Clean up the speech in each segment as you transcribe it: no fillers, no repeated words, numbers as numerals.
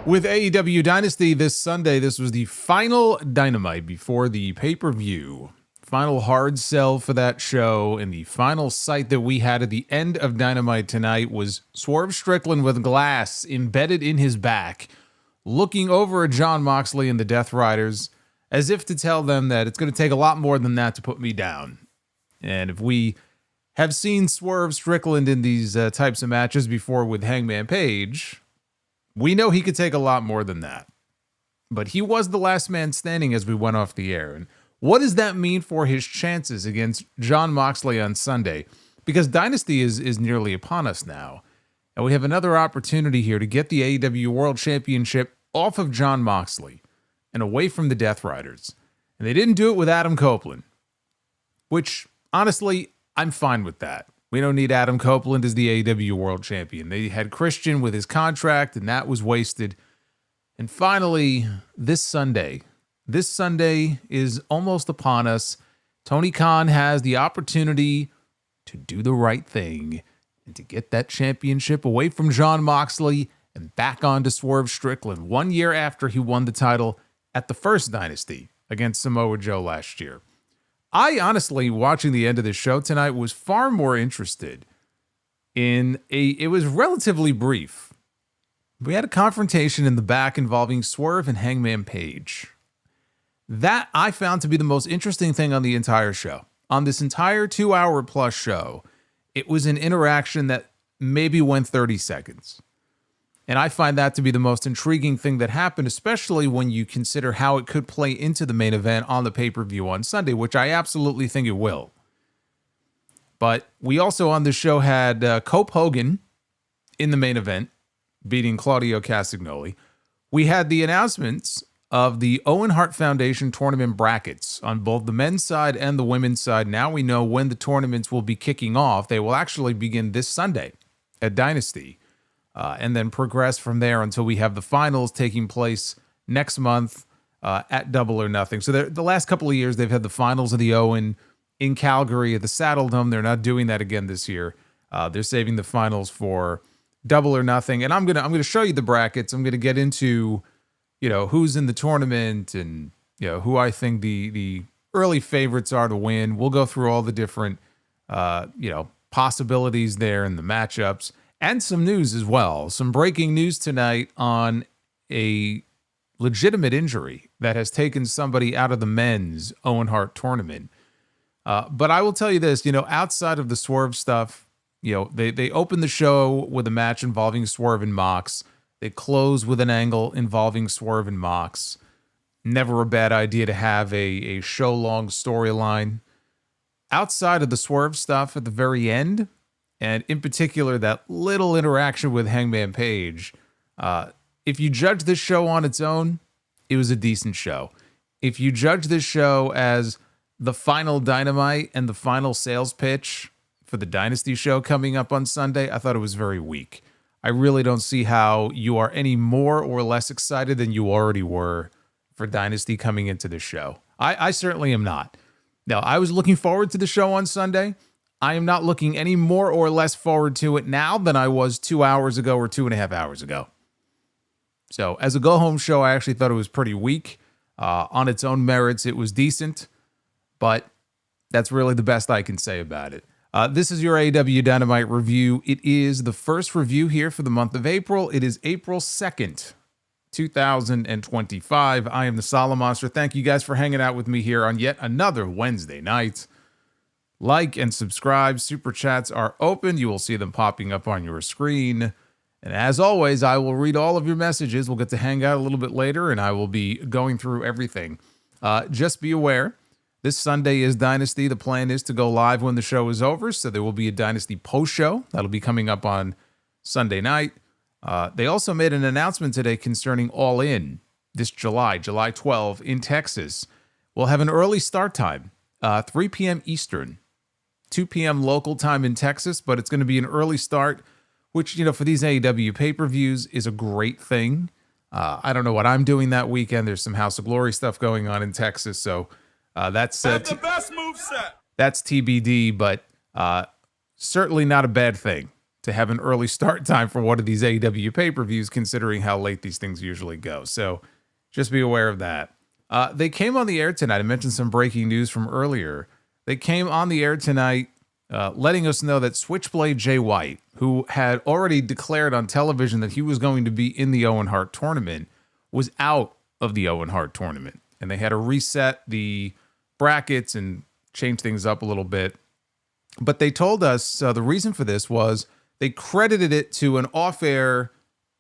With AEW Dynasty this Sunday, this was the final Dynamite before the pay-per-view. Final hard sell for that show, and the final sight that we had at the end of Dynamite tonight was Swerve Strickland with glass embedded in his back, looking over at Jon Moxley and the Death Riders, as if to tell them that it's going to take a lot more than that to put me down. And if we have seen Swerve Strickland in these types of matches before with Hangman Page, we know he could take a lot more than that. But he was the last man standing as we went off the air. And what does that mean for his chances against Jon Moxley on Sunday? Because Dynasty is nearly upon us now. And we have another opportunity here to get the AEW World Championship off of Jon Moxley and away from the Death Riders. And they didn't do it with Adam Copeland, which, honestly, I'm fine with that. We don't need Adam Copeland as the AEW World Champion. They had Christian with his contract, and that was wasted. And finally, this Sunday is almost upon us. Tony Khan has the opportunity to do the right thing and to get that championship away from Jon Moxley and back onto Swerve Strickland 1 year after he won the title at the first Dynasty against Samoa Joe last year. I honestly, watching the end of this show tonight, was far more interested in it was relatively brief. We had a confrontation in the back involving Swerve and Hangman Page. That I found to be the most interesting thing on the entire show. On this entire 2-hour plus show, it was an interaction that maybe went 30 seconds. And I find that to be the most intriguing thing that happened, especially when you consider how it could play into the main event on the pay-per-view on Sunday, which I absolutely think it will. But we also on the show had Cope Hogan in the main event, beating Claudio Castagnoli. We had the announcements of the Owen Hart Foundation tournament brackets on both the men's side and the women's side. Now we know when the tournaments will be kicking off. They will actually begin this Sunday at Dynasty. And then progress from there until we have the finals taking place next month at Double or Nothing. So the last couple of years, they've had the finals of the Owen in Calgary at the Saddle Dome. They're not doing that again this year. They're saving the finals for Double or Nothing. And I'm gonna show you the brackets. I'm gonna get into who's in the tournament and who I think the early favorites are to win. We'll go through all the different possibilities there and the matchups. And some news as well. Some breaking news tonight on a legitimate injury that has taken somebody out of the men's Owen Hart tournament. But I will tell you this, outside of the Swerve stuff, they open the show with a match involving Swerve and Mox. They close with an angle involving Swerve and Mox. Never a bad idea to have a show-long storyline. Outside of the Swerve stuff at the very end, and in particular, that little interaction with Hangman Page. If you judge this show on its own, it was a decent show. If you judge this show as the final Dynamite and the final sales pitch for the Dynasty show coming up on Sunday, I thought it was very weak. I really don't see how you are any more or less excited than you already were for Dynasty coming into this show. I certainly am not. Now, I was looking forward to the show on Sunday. I am not looking any more or less forward to it now than I was 2 hours ago or 2.5 hours ago. So as a go-home show, I actually thought it was pretty weak. On its own merits, it was decent, but that's really the best I can say about it. This is your AEW Dynamite review. It is the first review here for the month of April. It is April 2nd, 2025. I am the Solomonster. Thank you guys for hanging out with me here on yet another Wednesday night. Like and subscribe. Super chats are open. You will see them popping up on your screen. And as always, I will read all of your messages. We'll get to hang out a little bit later, and I will be going through everything. Just be aware, this Sunday is Dynasty. The plan is to go live when the show is over, so there will be a Dynasty post-show. That'll be coming up on Sunday night. They also made an announcement today concerning All In this July 12 in Texas. We'll have an early start time, 3 p.m. Eastern. 2 p.m. local time in Texas, but it's going to be an early start, which, for these AEW pay-per-views is a great thing. I don't know what I'm doing that weekend. There's some House of Glory stuff going on in Texas, so that's the best MOVESET. That's TBD, but certainly not a bad thing to have an early start time for one of these AEW pay-per-views, considering how late these things usually go. So just be aware of that. They came on the air tonight. I mentioned some breaking news from earlier. They came on the air tonight letting us know that Switchblade Jay White, who had already declared on television that he was going to be in the Owen Hart tournament, was out of the Owen Hart tournament. And they had to reset the brackets and change things up a little bit. But they told us the reason for this was they credited it to an off-air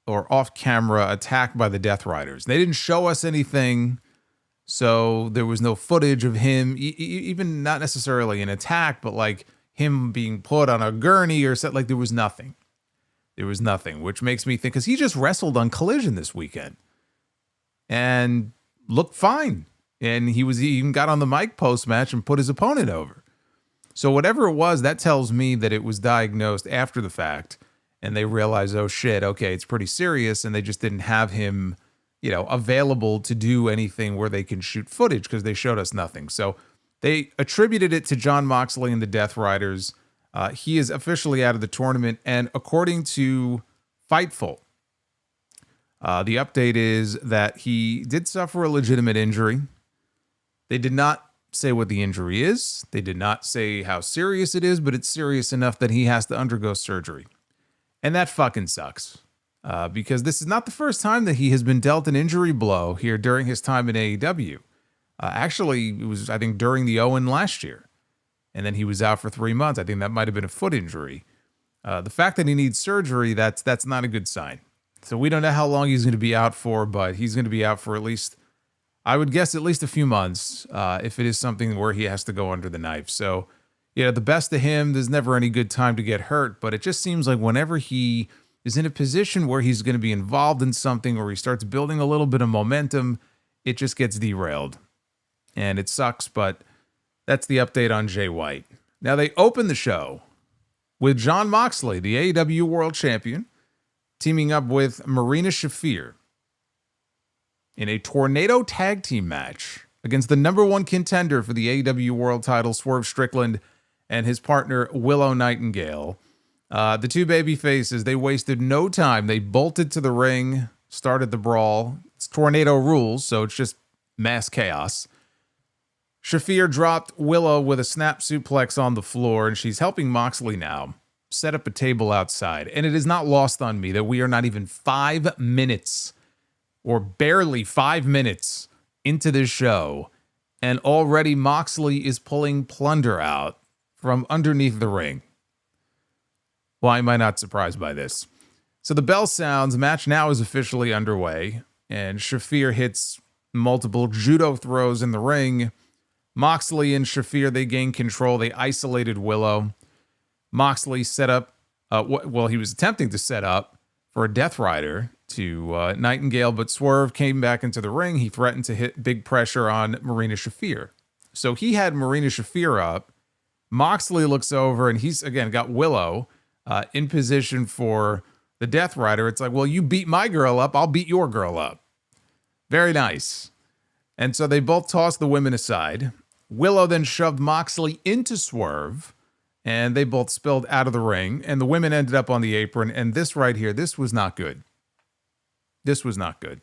or off-camera attack by the Death Riders. They didn't show us anything, so there was no footage of him, even not necessarily an attack, but like him being put on a gurney or something. Like there was nothing. There was nothing, which makes me think, because he just wrestled on Collision this weekend and looked fine. And he even got on the mic post-match and put his opponent over. So whatever it was, that tells me that it was diagnosed after the fact, and they realized, oh shit, okay, it's pretty serious, and they just didn't have him, available to do anything where they can shoot footage because they showed us nothing. So they attributed it to Jon Moxley and the Death Riders. He is officially out of the tournament, and according to Fightful, the update is that he did suffer a legitimate injury. They did not say what the injury is. They did not say how serious it is, but it's serious enough that he has to undergo surgery. And that fucking sucks. Because this is not the first time that he has been dealt an injury blow here during his time in AEW. Actually, it was, I think, during the Owen last year. And then he was out for 3 months. I think that might have been a foot injury. The fact that he needs surgery, that's not a good sign. So we don't know how long he's going to be out for, but he's going to be out for at least, I would guess, at least a few months, if it is something where he has to go under the knife. So, the best of him, there's never any good time to get hurt, but it just seems like whenever he is in a position where he's going to be involved in something or he starts building a little bit of momentum, it just gets derailed. And it sucks, but that's the update on Jay White. Now, they open the show with Jon Moxley, the AEW World Champion, teaming up with Marina Shafir in a tornado tag team match against the number one contender for the AEW World title, Swerve Strickland, and his partner, Willow Nightingale. The two baby faces, they wasted no time. They bolted to the ring, started the brawl. It's tornado rules, so it's just mass chaos. Shafir dropped Willow with a snap suplex on the floor, and she's helping Moxley now set up a table outside. And it is not lost on me that we are not even 5 minutes or barely 5 minutes into this show, and already Moxley is pulling plunder out from underneath the ring. Why am I not surprised by this? So the bell sounds, match now is officially underway, and Shafir hits multiple judo throws in the ring. Moxley and Shafir, they gain control. They isolated Willow. Moxley set up, he was attempting to set up for a Death Rider to Nightingale, but Swerve came back into the ring. He threatened to hit big pressure on Marina Shafir. So he had Marina Shafir up. Moxley looks over, and he's, again, got Willow in position for the Death Rider. It's like, well, you beat my girl up, I'll beat your girl up. Very nice. And so they both tossed the women aside. Willow then shoved Moxley into Swerve, and they both spilled out of the ring, and the women ended up on the apron, and this right here, this was not good. This was not good.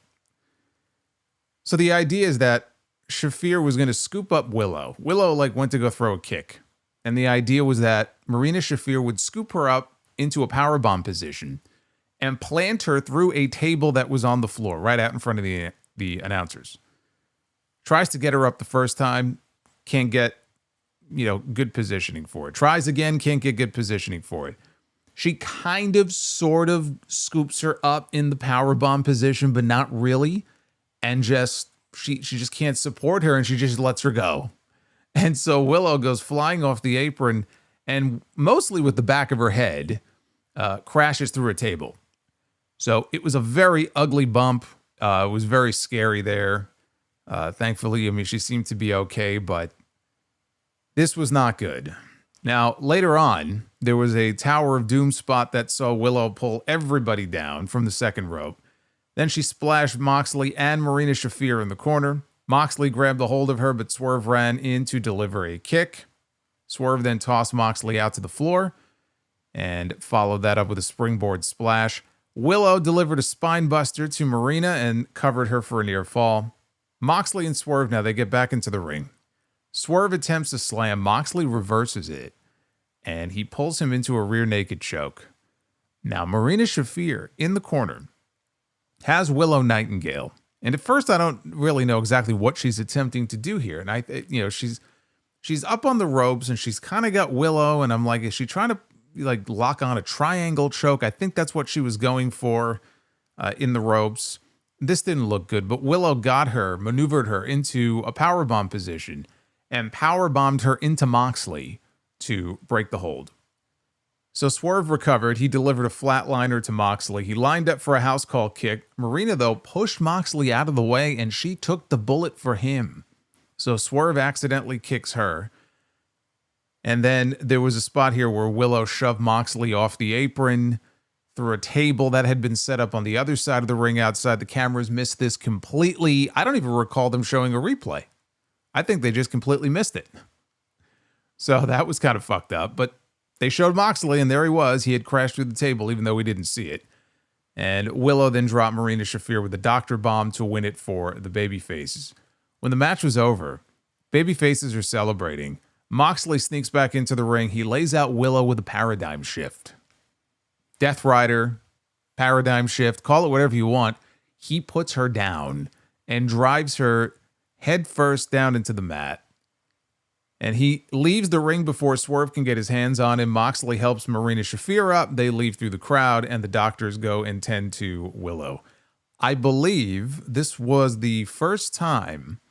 So the idea is that Shafir was going to scoop up Willow. Willow, went to go throw a kick, and the idea was that Marina Shafir would scoop her up into a powerbomb position and plant her through a table that was on the floor, right out in front of the announcers. Tries to get her up the first time, can't get, good positioning for it. Tries again, can't get good positioning for it. She kind of, sort of scoops her up in the powerbomb position, but not really. And she just can't support her, and she just lets her go. And so Willow goes flying off the apron, and mostly with the back of her head, crashes through a table. So it was a very ugly bump. It was very scary there. Thankfully, she seemed to be okay, but this was not good. Now, later on, there was a Tower of Doom spot that saw Willow pull everybody down from the second rope. Then she splashed Moxley and Marina Shafir in the corner. Moxley grabbed a hold of her, but Swerve ran in to deliver a kick. Swerve then tossed Moxley out to the floor. and followed that up with a springboard splash. Willow delivered a spine buster to Marina and covered her for a near fall. Moxley and Swerve, now they get back into the ring. Swerve attempts to slam. Moxley reverses it, and he pulls him into a rear naked choke. Now, Marina Shafir in the corner has Willow Nightingale. And at first, I don't really know exactly what she's attempting to do here. And she's up on the ropes and she's kind of got Willow. And I'm like, is she trying to lock on a triangle choke? I think that's what she was going for in the ropes. This didn't look good, but Willow got her, maneuvered her into a powerbomb position and powerbombed her into Moxley to break the hold. So Swerve recovered. He delivered a flatliner to Moxley. He lined up for a house call kick. Marina, though, pushed Moxley out of the way, and she took the bullet for him. So Swerve accidentally kicks her. And then there was a spot here where Willow shoved Moxley off the apron through a table that had been set up on the other side of the ring outside. The cameras missed this completely. I don't even recall them showing a replay. I think they just completely missed it. So that was kind of fucked up, but they showed Moxley, and there he was. He had crashed through the table, even though we didn't see it. And Willow then dropped Marina Shafir with a doctor bomb to win it for the babyfaces. When the match was over, babyfaces are celebrating. Moxley sneaks back into the ring. He lays out Willow with a paradigm shift. Death Rider, paradigm shift, call it whatever you want. He puts her down and drives her head first down into the mat. And he leaves the ring before Swerve can get his hands on him. Moxley helps Marina Shafir up. They leave through the crowd, and the doctors go and tend to Willow. I believe this was the first time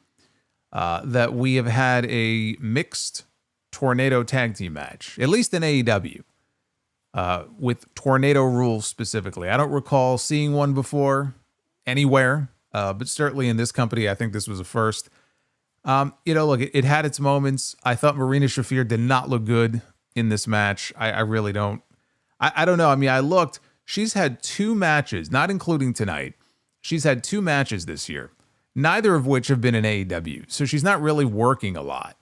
that we have had a mixed tornado tag team match, at least in AEW, with tornado rules specifically. I don't recall seeing one before anywhere, but certainly in this company, I think this was a first. Look, it had its moments. I thought Marina Shafir did not look good in this match. I really don't. I don't know. I mean, I looked. She's had 2 matches, not including tonight. She's had 2 matches this year, neither of which have been in AEW. So she's not really working a lot.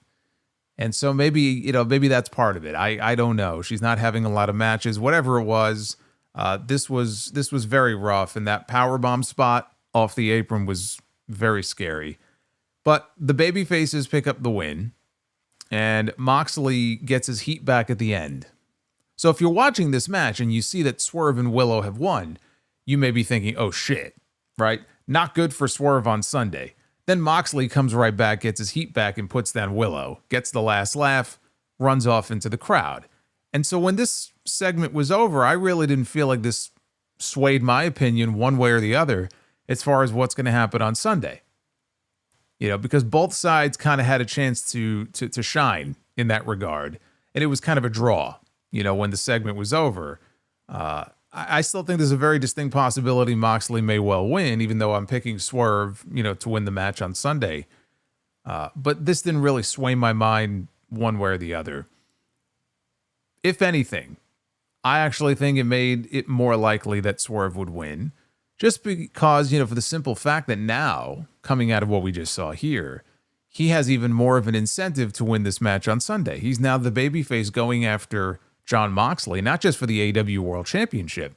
And so maybe that's part of it. I don't know. She's not having a lot of matches. Whatever it was, this was very rough. And that powerbomb spot off the apron was very scary. But the babyfaces pick up the win, and Moxley gets his heat back at the end. So if you're watching this match and you see that Swerve and Willow have won, you may be thinking, oh shit, right? Not good for Swerve on Sunday. Then Moxley comes right back, gets his heat back, and puts down Willow, gets the last laugh, runs off into the crowd. And so when this segment was over, I really didn't feel like this swayed my opinion one way or the other as far as what's going to happen on Sunday. Because both sides kind of had a chance to shine in that regard. And it was kind of a draw, when the segment was over. I still think there's a very distinct possibility Moxley may well win, even though I'm picking Swerve, to win the match on Sunday. But this didn't really sway my mind one way or the other. If anything, I actually think it made it more likely that Swerve would win. Just because, for the simple fact that now, coming out of what we just saw here, he has even more of an incentive to win this match on Sunday. He's now the babyface going after Jon Moxley, not just for the AEW World Championship.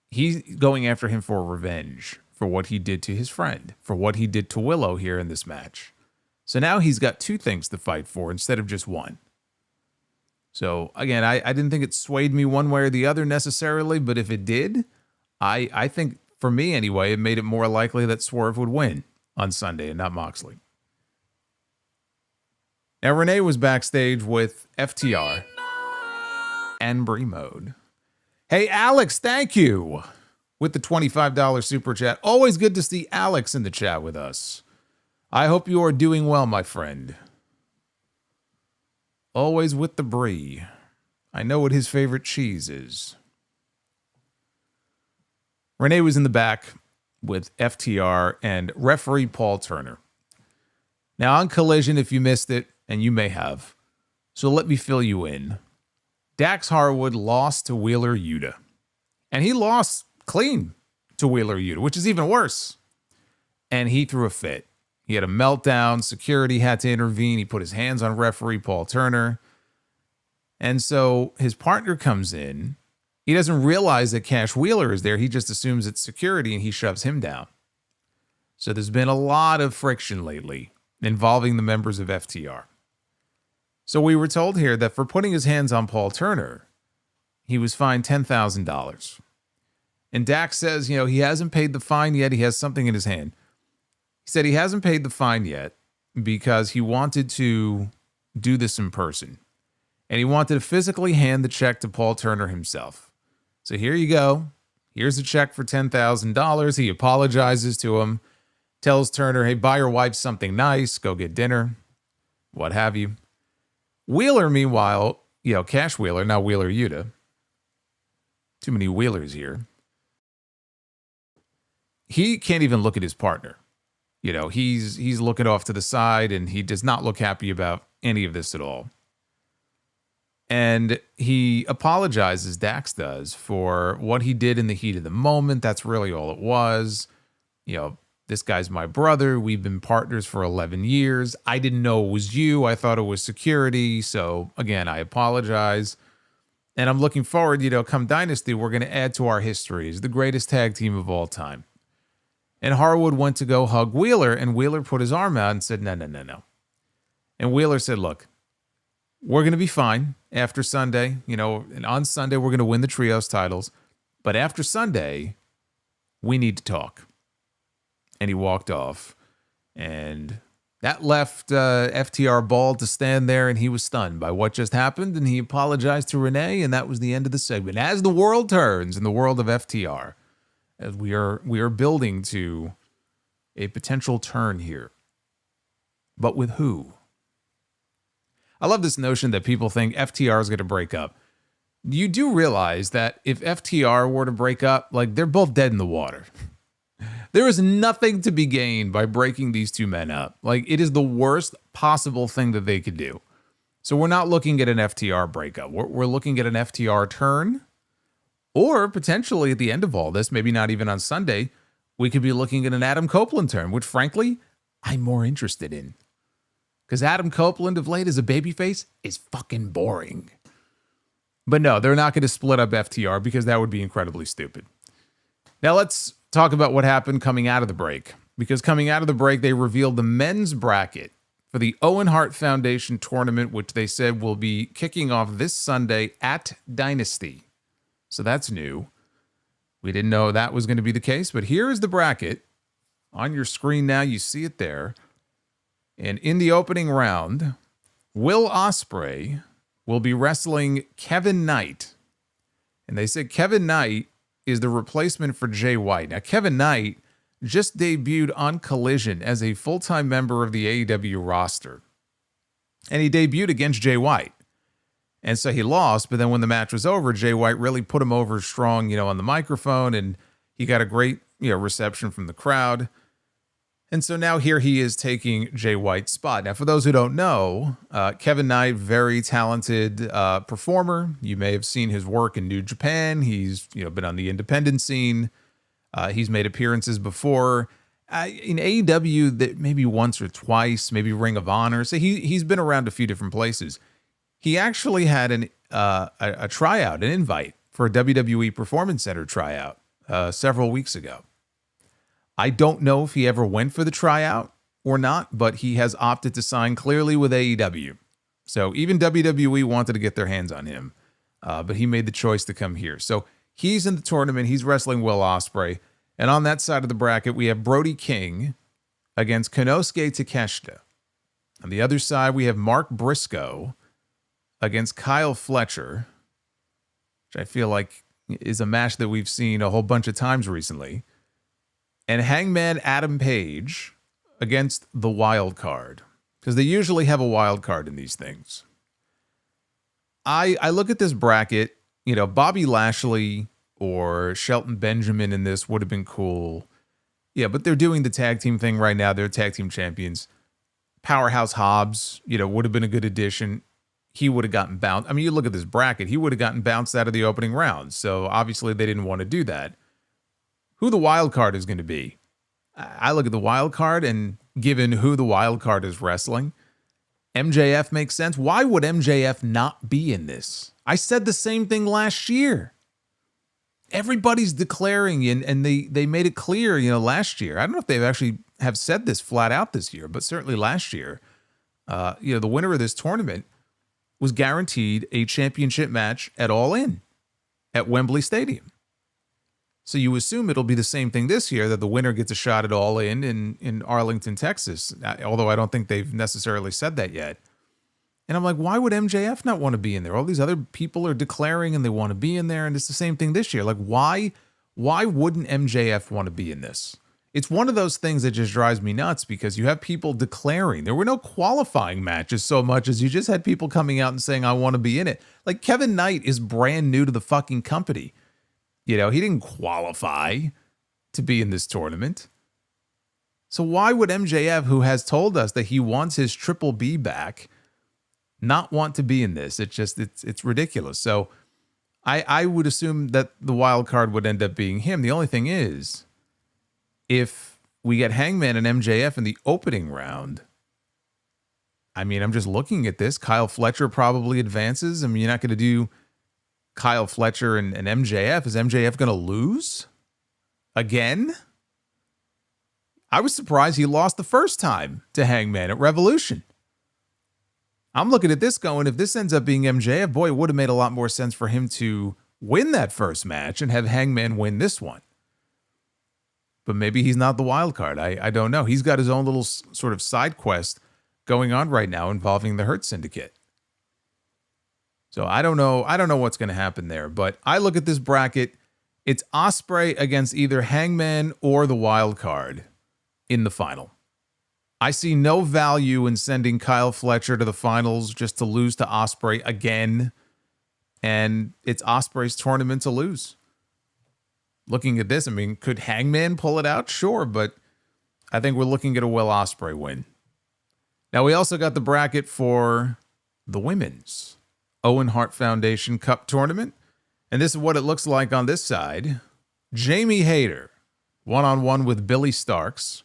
He's going after him for revenge, for what he did to his friend, for what he did to Willow here in this match. So now he's got 2 things to fight for instead of just one. So again, I didn't think it swayed me one way or the other necessarily, but if it did, I think, for me anyway, it made it more likely that Swerve would win on Sunday and not Moxley. Now, Renee was backstage with FTR and Brie Mode. Hey, Alex, thank you with the $25 super chat. Always good to see Alex in the chat with us. I hope you are doing well, my friend. Always with the Brie. I know what his favorite cheese is. Renee was in the back with FTR and referee Paul Turner. Now, on Collision, if you missed it, and you may have, so let me fill you in. Dax Harwood lost to Wheeler Yuta. And he lost clean to Wheeler Yuta, which is even worse. And he threw a fit. He had a meltdown. Security had to intervene. He put his hands on referee Paul Turner. And so his partner comes in. He doesn't realize that Cash Wheeler is there. He just assumes it's security and he shoves him down. So there's been a lot of friction lately involving the members of FTR. So we were told here that for putting his hands on Paul Turner, he was fined $10,000. And Dax says, he hasn't paid the fine yet. He has something in his hand. He said he hasn't paid the fine yet because he wanted to do this in person. And he wanted to physically hand the check to Paul Turner himself. So here you go. Here's a check for $10,000. He apologizes to him, tells Turner, hey, buy your wife something nice, go get dinner, what have you. Wheeler, meanwhile, Cash Wheeler, not Wheeler Yuta. Too many Wheelers here. He can't even look at his partner. He's looking off to the side and he does not look happy about any of this at all. And he apologizes, Dax does, for what he did in the heat of the moment. That's really all it was. This guy's my brother. We've been partners for 11 years. I didn't know it was you. I thought it was security. So again, I apologize. And I'm looking forward, come Dynasty, we're going to add to our history as the greatest tag team of all time. And Harwood went to go hug Wheeler, and Wheeler put his arm out and said, no. And Wheeler said, look, we're going to be fine after Sunday, and on Sunday, we're going to win the trios titles. But after Sunday, we need to talk. And he walked off. And that left FTR bald to stand there, and he was stunned by what just happened. And he apologized to Renee, and that was the end of the segment. As the world turns in the world of FTR, as we are building to a potential turn here. But with who? I love this notion that people think FTR is going to break up. You do realize that if FTR were to break up, they're both dead in the water. There is nothing to be gained by breaking these two men up. It is the worst possible thing that they could do. So we're not looking at an FTR breakup. We're looking at an FTR turn. Or potentially at the end of all this, maybe not even on Sunday, we could be looking at an Adam Copeland turn, which frankly, I'm more interested in. Because Adam Copeland of late as a babyface is fucking boring. But no, they're not going to split up FTR because that would be incredibly stupid. Now let's talk about what happened coming out of the break. Because coming out of the break, they revealed the men's bracket for the Owen Hart Foundation tournament, which they said will be kicking off this Sunday at Dynasty. So that's new. We didn't know that was going to be the case, but here is the bracket. On your screen now, you see it there. And in the opening round, Will Ospreay will be wrestling Kevin Knight. And they said Kevin Knight is the replacement for Jay White. Now, Kevin Knight just debuted on Collision as a full-time member of the AEW roster. And he debuted against Jay White. And so he lost, but then when the match was over, Jay White really put him over strong, on the microphone, and he got a great, reception from the crowd. And so now here he is taking Jay White's spot. Now, for those who don't know, Kevin Knight, very talented performer. You may have seen his work in New Japan. He's, been on the independent scene. He's made appearances before in AEW, that maybe once or twice, maybe Ring of Honor. So he's been around a few different places. He actually had a tryout, an invite for a WWE Performance Center tryout several weeks ago. I don't know if he ever went for the tryout or not, but he has opted to sign clearly with AEW. So even WWE wanted to get their hands on him, but he made the choice to come here. So he's in the tournament. He's wrestling Will Ospreay. And on that side of the bracket, we have Brody King against Konosuke Takeshita. On the other side, we have Mark Briscoe against Kyle Fletcher, which I feel like is a match that we've seen a whole bunch of times recently. And Hangman Adam Page against the wild card, because they usually have a wild card in these things. I look at this bracket, Bobby Lashley or Shelton Benjamin in this would have been cool. Yeah, but they're doing the tag team thing right now. They're tag team champions. Powerhouse Hobbs, would have been a good addition. He would have gotten bounced. I mean, you look at this bracket, he would have gotten bounced out of the opening round. So obviously they didn't want to do that. Who the wild card is going to be? I look at the wild card, and given who the wild card is wrestling, MJF makes sense. Why would MJF not be in this? I said the same thing last year. Everybody's declaring, and they made it clear, last year. I don't know if they've actually have said this flat out this year, but certainly last year, the winner of this tournament was guaranteed a championship match at All In at Wembley Stadium. So you assume it'll be the same thing this year, that the winner gets a shot at All in Arlington, Texas, although I don't think they've necessarily said that yet. And I'm like, why would MJF not want to be in there? All these other people are declaring and they want to be in there, and it's the same thing this year. Like, why wouldn't MJF want to be in this? It's one of those things that just drives me nuts, because you have people declaring. There were no qualifying matches so much as you just had people coming out and saying, I want to be in it. Like, Kevin Knight is brand new to the fucking company. He didn't qualify to be in this tournament. So why would MJF, who has told us that he wants his Triple B back, not want to be in this? It's ridiculous. So I would assume that the wild card would end up being him. The only thing is, if we get Hangman and MJF in the opening round, I mean, I'm just looking at this. Kyle Fletcher probably advances. I mean, you're not going to do Kyle Fletcher and MJF. Is MJF going to lose again? I was surprised he lost the first time to Hangman at Revolution. I'm looking at this going, if this ends up being MJF, boy, it would have made a lot more sense for him to win that first match and have Hangman win this one. But maybe he's not the wild card. I don't know. He's got his own little sort of side quest going on right now involving the Hurt Syndicate. So I don't know what's going to happen there. But I look at this bracket. It's Ospreay against either Hangman or the wild card in the final. I see no value in sending Kyle Fletcher to the finals just to lose to Ospreay again. And it's Ospreay's tournament to lose. Looking at this, I mean, could Hangman pull it out? Sure, but I think we're looking at a Will Ospreay win. Now, we also got the bracket for the women's Owen Hart Foundation Cup tournament. And this is what it looks like on this side. Jamie Hayter, one-on-one with Billy Starks.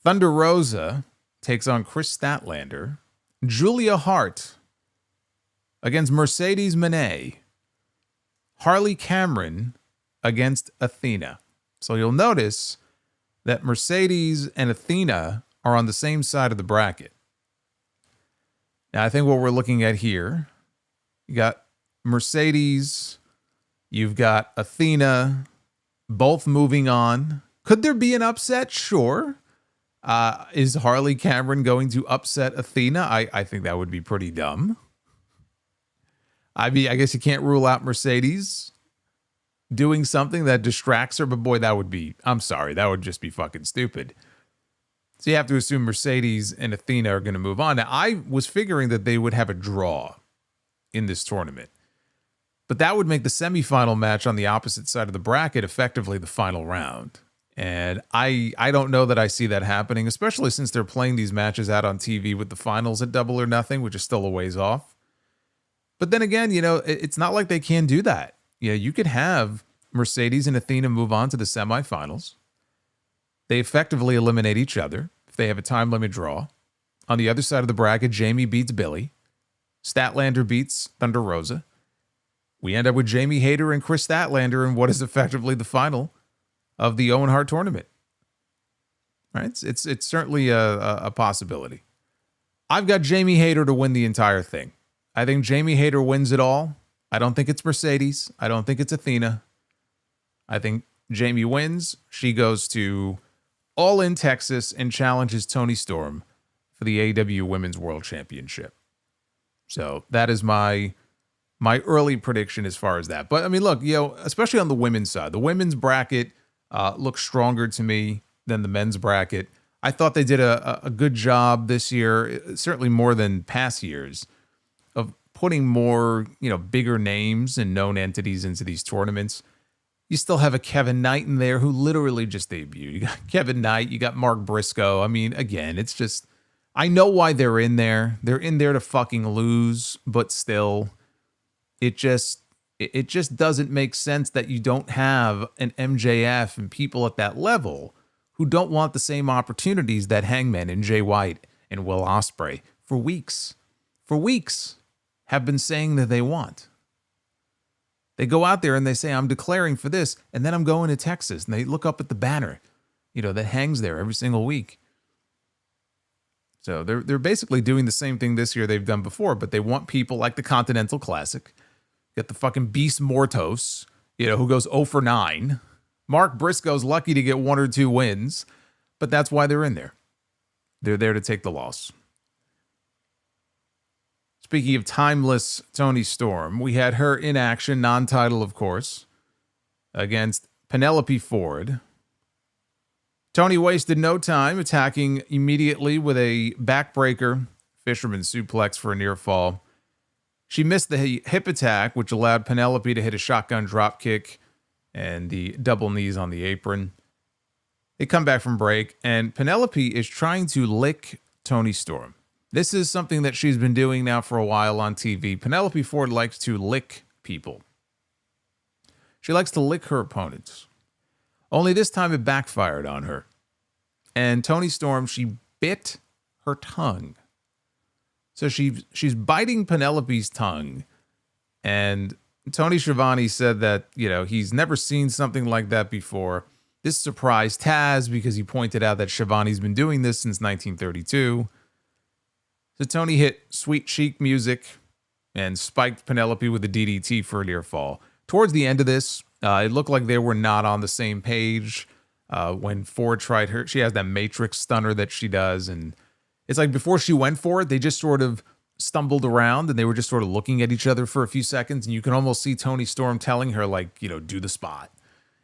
Thunder Rosa takes on Chris Statlander. Julia Hart against Mercedes Moné. Harley Cameron against Athena. So you'll notice that Mercedes and Athena are on the same side of the bracket. Now, I think what we're looking at here, you got Mercedes, you've got Athena, both moving on. Could there be an upset? Sure. Is Harley Cameron going to upset Athena? I think that would be pretty dumb. I mean, I guess you can't rule out Mercedes doing something that distracts her, but boy, that would just be fucking stupid. So you have to assume Mercedes and Athena are going to move on. Now, I was figuring that they would have a draw in this tournament, but that would make the semifinal match on the opposite side of the bracket effectively the final round. And I don't know that I see that happening, especially since they're playing these matches out on TV with the finals at Double or Nothing, which is still a ways off. But then again, it's not like they can do that. You could have Mercedes and Athena move on to the semifinals. They effectively eliminate each other if they have a time limit draw. On the other side of the bracket, Jamie beats Billy. Statlander beats Thunder Rosa. We end up with Jamie Hayter and Chris Statlander in what is effectively the final of the Owen Hart tournament. Right? It's certainly a possibility. I've got Jamie Hayter to win the entire thing. I think Jamie Hayter wins it all. I don't think it's Mercedes. I don't think it's Athena. I think Jamie wins. She goes to All In Texas and challenges Toni Storm for the AEW Women's World Championship. So that is my early prediction as far as that. But I mean, look, especially on the women's side, the women's bracket looks stronger to me than the men's bracket. I thought they did a good job this year, certainly more than past years, of putting more, bigger names and known entities into these tournaments. You still have a Kevin Knight in there who literally just debuted. You got Kevin Knight, you got Mark Briscoe. I mean, again, it's just, I know why they're in there. They're in there to fucking lose, but still, it just doesn't make sense that you don't have an MJF and people at that level who don't want the same opportunities that Hangman and Jay White and Will Ospreay for weeks, have been saying that they want. They go out there and they say, I'm declaring for this, and then I'm going to Texas. And they look up at the banner, that hangs there every single week. So they're basically doing the same thing this year they've done before, but they want people like the Continental Classic. Get the fucking Beast Mortos, who goes 0 for 9. Mark Briscoe's lucky to get 1 or 2 wins, but that's why they're in there. They're there to take the loss. Speaking of timeless Toni Storm, we had her in action, non-title, of course, against Penelope Ford. Toni wasted no time, attacking immediately with a backbreaker, fisherman suplex for a near fall. She missed the hip attack, which allowed Penelope to hit a shotgun drop kick and the double knees on the apron. They come back from break, and Penelope is trying to lick Toni Storm. This is something that she's been doing now for a while on TV. Penelope Ford likes to lick people. She likes to lick her opponents. Only this time it backfired on her. And Toni Storm, she bit her tongue. So she's biting Penelope's tongue. And Tony Schiavone said that, he's never seen something like that before. This surprised Taz because he pointed out that Schiavone's been doing this since 1932. So Toni hit Sweet Chic music and spiked Penelope with a DDT for a near fall. Towards the end of this, it looked like they were not on the same page. When Ford tried her, she has that Matrix stunner that she does. And it's like before she went for it, they just sort of stumbled around and they were just sort of looking at each other for a few seconds. And you can almost see Toni Storm telling her, do the spot.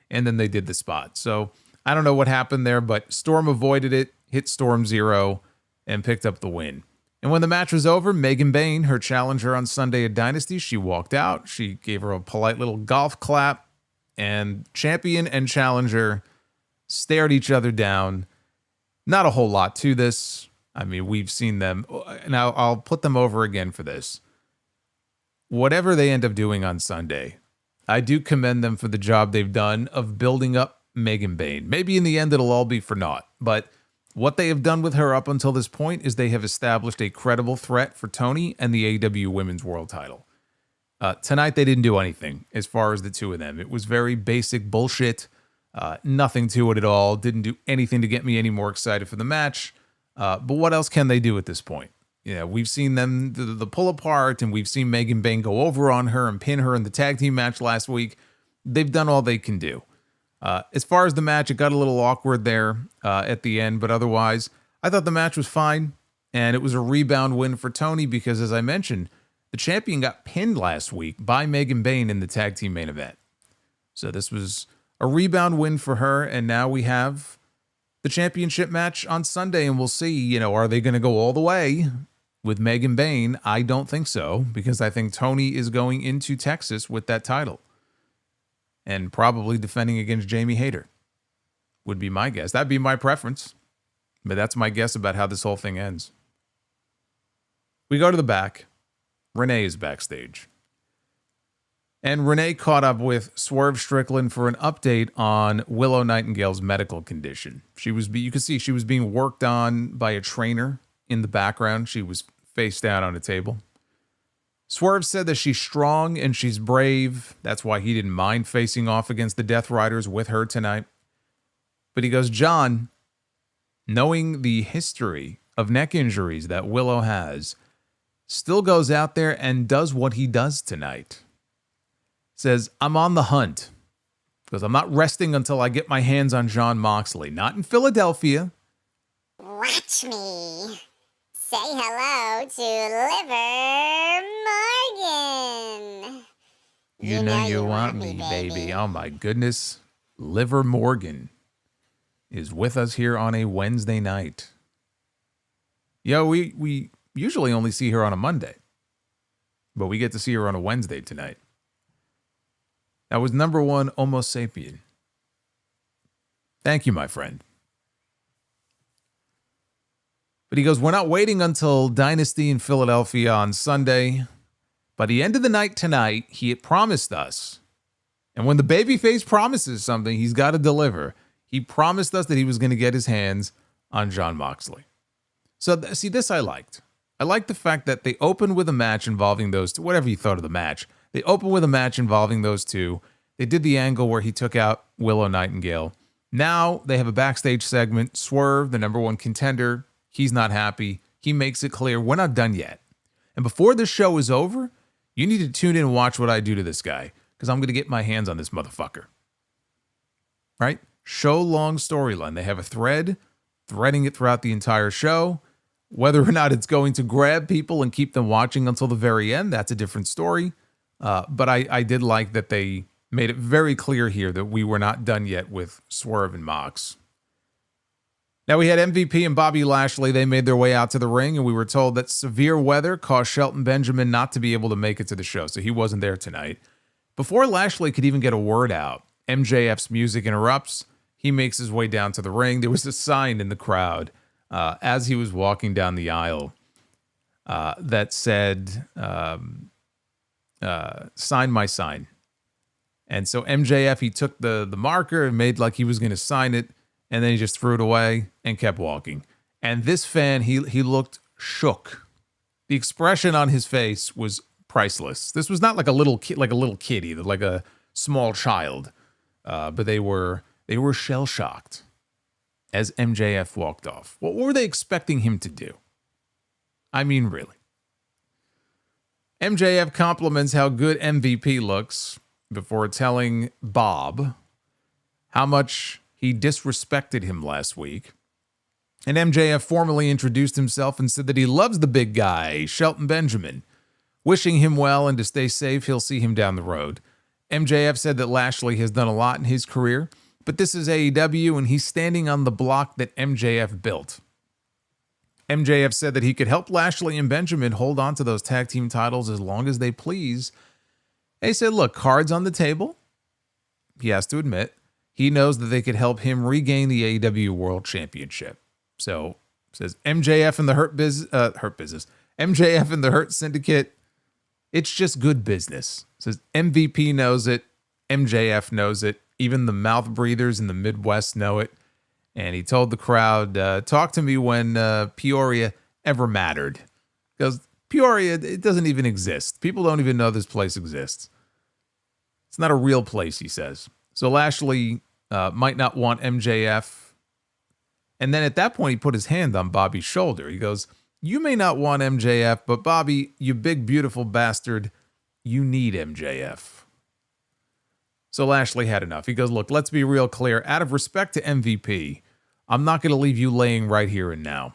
And then they did the spot. So I don't know what happened there, but Storm avoided it, hit Storm 0, and picked up the win. And when the match was over, Megan Bayne, her challenger on Sunday at Dynasty, she walked out. She gave her a polite little golf clap, and champion and challenger stared each other down. Not a whole lot to this. I mean, we've seen them, and I'll put them over again for this. Whatever they end up doing on Sunday, I do commend them for the job they've done of building up Megan Bayne. Maybe in the end it'll all be for naught, but what they have done with her up until this point is they have established a credible threat for Toni and the AEW Women's World title. Tonight, they didn't do anything as far as the two of them. It was very basic bullshit. Nothing to it at all. Didn't do anything to get me any more excited for the match. But what else can they do at this point? We've seen them, the pull apart, and we've seen Megan Bayne go over on her and pin her in the tag team match last week. They've done all they can do. As far as the match, it got a little awkward there at the end, but otherwise, I thought the match was fine, and it was a rebound win for Toni because, as I mentioned, the champion got pinned last week by Megan Bayne in the tag team main event. So this was a rebound win for her, and now we have the championship match on Sunday, and we'll see, are they going to go all the way with Megan Bayne? I don't think so, because I think Toni is going into Texas with that title. And probably defending against Jamie Hayter would be my guess. That'd be my preference. But that's my guess about how this whole thing ends. We go to the back. Renee is backstage. And Renee caught up with Swerve Strickland for an update on Willow Nightingale's medical condition. You could see she was being worked on by a trainer in the background. She was face down on a table. Swerve said that she's strong and she's brave. That's why he didn't mind facing off against the Death Riders with her tonight. But he goes, John, knowing the history of neck injuries that Willow has, still goes out there and does what he does tonight. Says, I'm on the hunt because I'm not resting until I get my hands on Jon Moxley. Not in Philadelphia. Watch me. Say hello to Liver Morgan. You know you want me, baby. Oh, my goodness. Liver Morgan is with us here on a Wednesday night. We usually only see her on a Monday, but we get to see her on a Wednesday tonight. That was number 1, Homo sapien. Thank you, my friend. But he goes, we're not waiting until Dynasty in Philadelphia on Sunday. By the end of the night tonight, he had promised us. And when the babyface promises something, he's got to deliver. He promised us that he was going to get his hands on Jon Moxley. So, see, this I liked. I like the fact that they opened with a match involving those two, whatever you thought of the match. They opened with a match involving those two. They did the angle where he took out Willow Nightingale. Now they have a backstage segment. Swerve, the number one contender, he's not happy. He makes it clear, we're not done yet. And before this show is over, you need to tune in and watch what I do to this guy, because I'm going to get my hands on this motherfucker. Right? Show long storyline. They have a thread, threading it throughout the entire show. Whether or not it's going to grab people and keep them watching until the very end, that's a different story. But I did like that they made it very clear here that we were not done yet with Swerve and Mox. Now we had MVP and Bobby Lashley. They made their way out to the ring, and we were told that severe weather caused Shelton Benjamin not to be able to make it to the show, so he wasn't there tonight. Before Lashley could even get a word out, MJF's music interrupts. He makes his way down to the ring. There was a sign in the crowd as he was walking down the aisle that said, sign my sign. And so MJF, he took the marker and made like he was going to sign it, and then he just threw it away and kept walking. And this fan, he looked shook. The expression on his face was priceless. This was not like a little kid, like a little kid either, like a small child. But they were shell-shocked as MJF walked off. What were they expecting him to do? I mean, really. MJF compliments how good MVP looks before telling Bob how much he disrespected him last week. And MJF formally introduced himself and said that he loves the big guy, Shelton Benjamin, wishing him well and to stay safe. He'll see him down the road. MJF said that Lashley has done a lot in his career, but this is AEW and he's standing on the block that MJF built. MJF said that he could help Lashley and Benjamin hold on to those tag team titles as long as they please. They said, look, cards on the table. He has to admit, he knows that they could help him regain the AEW World Championship. So, says MJF and the Hurt Business, MJF and the Hurt Syndicate, it's just good business. Says MVP knows it, MJF knows it, even the mouth breathers in the Midwest know it. And he told the crowd, talk to me when Peoria ever mattered. Because Peoria, it doesn't even exist. People don't even know this place exists. It's not a real place, he says. So Lashley might not want MJF. And then at that point, he put his hand on Bobby's shoulder. He goes, you may not want MJF, but Bobby, you big, beautiful bastard, you need MJF. So Lashley had enough. He goes, look, let's be real clear. Out of respect to MVP, I'm not going to leave you laying right here and now.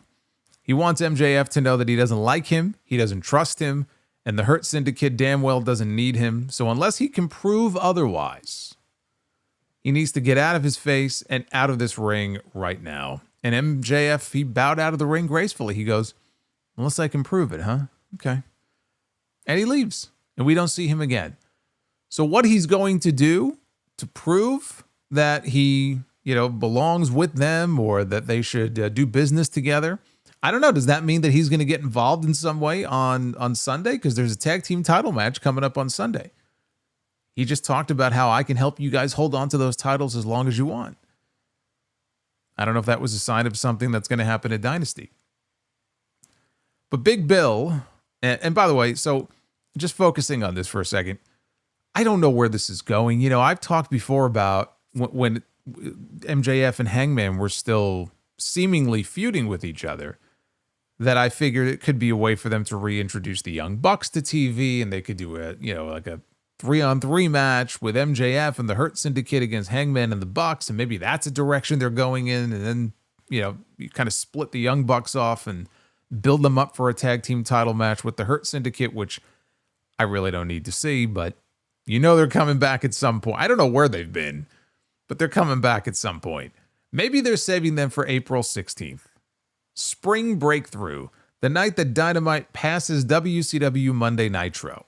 He wants MJF to know that he doesn't like him, he doesn't trust him, and the Hurt Syndicate damn well doesn't need him. So unless he can prove otherwise, he needs to get out of his face and out of this ring right now. And MJF, he bowed out of the ring gracefully. He goes, unless I can prove it, huh? Okay. And he leaves, and we don't see him again. So what he's going to do to prove that he, belongs with them or that they should do business together, I don't know. Does that mean that he's going to get involved in some way on Sunday? Because there's a tag team title match coming up on Sunday. He just talked about how I can help you guys hold on to those titles as long as you want. I don't know if that was a sign of something that's going to happen at Dynasty. But Big Bill, and by the way, so just focusing on this for a second, I don't know where this is going. I've talked before about when MJF and Hangman were still seemingly feuding with each other, that I figured it could be a way for them to reintroduce the Young Bucks to TV, and they could do like a 3-on-3 match with MJF and the Hurt Syndicate against Hangman and the Bucks, and maybe that's a direction they're going in, and then you kind of split the Young Bucks off and build them up for a tag team title match with the Hurt Syndicate, which I really don't need to see, but they're coming back at some point. I don't know where they've been, but they're coming back at some point. Maybe they're saving them for April 16th. Spring Breakthrough, the night that Dynamite passes WCW Monday Nitro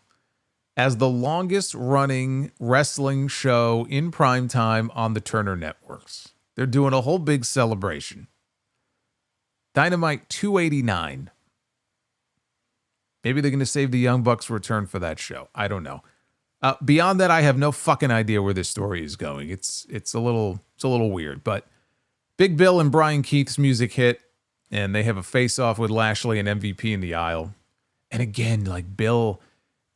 as the longest running wrestling show in primetime on the Turner Networks. They're doing a whole big celebration. Dynamite 289. Maybe they're going to save the Young Bucks' return for that show. I don't know. Beyond that, I have no fucking idea where this story is going. It's a little weird, but Big Bill and Brian Keith's music hit, and they have a face-off with Lashley and MVP in the aisle. And again, like Bill,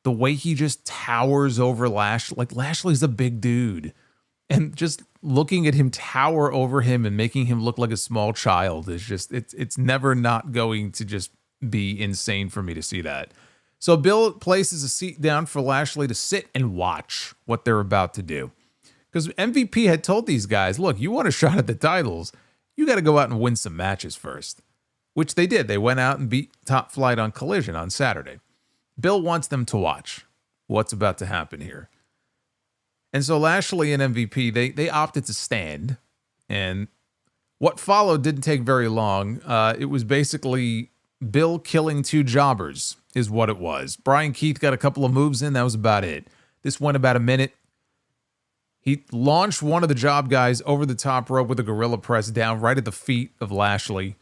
the way he just towers over Lashley, like Lashley's a big dude. And just looking at him tower over him and making him look like a small child is just, it's never not going to just be insane for me to see that. So Bill places a seat down for Lashley to sit and watch what they're about to do. Because MVP had told these guys, look, you want a shot at the titles, you got to go out and win some matches first. Which they did. They went out and beat Top Flight on Collision on Saturday. Bill wants them to watch what's about to happen here. And so Lashley and MVP, they opted to stand. And what followed didn't take very long. It was basically Bill killing two jobbers is what it was. Brian Keith got a couple of moves in. That was about it. This went about a minute. He launched one of the job guys over the top rope with a gorilla press down right at the feet of Lashley.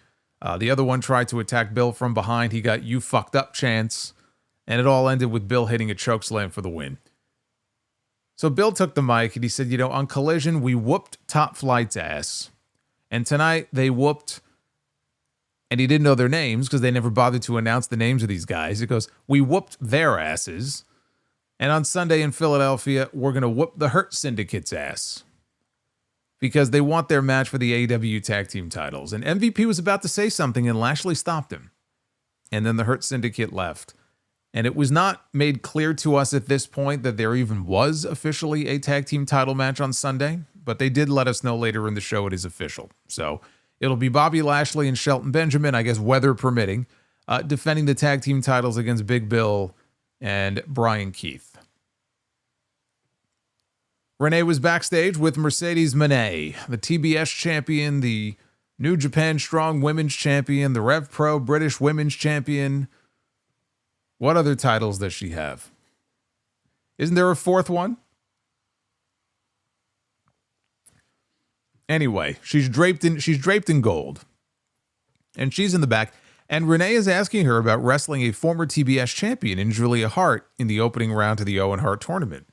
The other one tried to attack Bill from behind. He got "you fucked up" chants. And it all ended with Bill hitting a chokeslam for the win. So Bill took the mic and he said, on Collision, we whooped Top Flight's ass. And tonight they whooped, and he didn't know their names because they never bothered to announce the names of these guys. He goes, we whooped their asses. And on Sunday in Philadelphia, we're going to whoop the Hurt Syndicate's ass. Because they want their match for the AEW Tag Team titles. And MVP was about to say something and Lashley stopped him. And then the Hurt Syndicate left. And it was not made clear to us at this point that there even was officially a tag team title match on Sunday, but they did let us know later in the show it is official. So it'll be Bobby Lashley and Shelton Benjamin, I guess weather permitting, defending the tag team titles against Big Bill and Brian Keith. Renee was backstage with Mercedes Moné, the TBS champion, the New Japan Strong Women's champion, the Rev Pro British Women's champion. What other titles does she have? Isn't there a fourth one? Anyway, she's draped in gold. And she's in the back. And Renee is asking her about wrestling a former TBS champion in Julia Hart in the opening round to the Owen Hart tournament.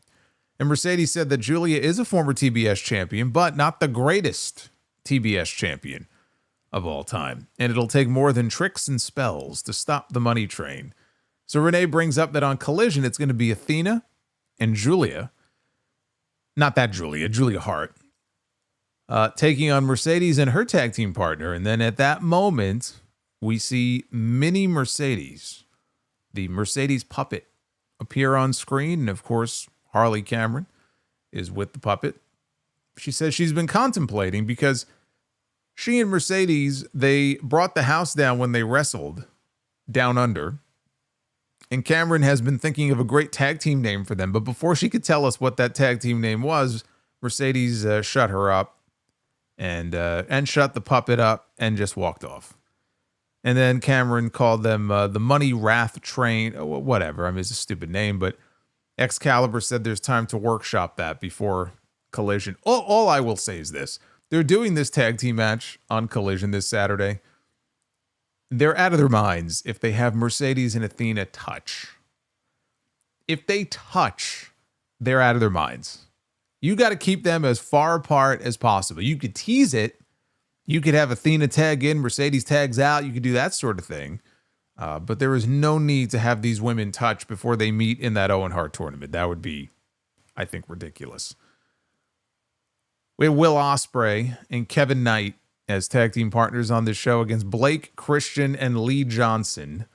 And Mercedes said that Julia is a former TBS champion, but not the greatest TBS champion of all time. And it'll take more than tricks and spells to stop the money train. So Renee brings up that on Collision, it's going to be Athena and Julia. Not that Julia, Julia Hart. Taking on Mercedes and her tag team partner. And then at that moment, we see Mini Mercedes, the Mercedes puppet, appear on screen. And of course, Harley Cameron is with the puppet. She says she's been contemplating because she and Mercedes, they brought the house down when they wrestled Down Under. And Cameron has been thinking of a great tag team name for them. But before she could tell us what that tag team name was, Mercedes shut her up and shut the puppet up and just walked off. And then Cameron called them the Money Wrath Train, whatever. I mean, it's a stupid name, but Excalibur said there's time to workshop that before Collision. All I will say is this. They're doing this tag team match on Collision this Saturday. They're out of their minds if they have Mercedes and Athena touch. If they touch, they're out of their minds. You got to keep them as far apart as possible. You could tease it. You could have Athena tag in, Mercedes tags out. You could do that sort of thing. But there is no need to have these women touch before they meet in that Owen Hart tournament. That would be, I think, ridiculous. We have Will Ospreay and Kevin Knight as tag team partners on this show against Blake Christian and Lee Johnson.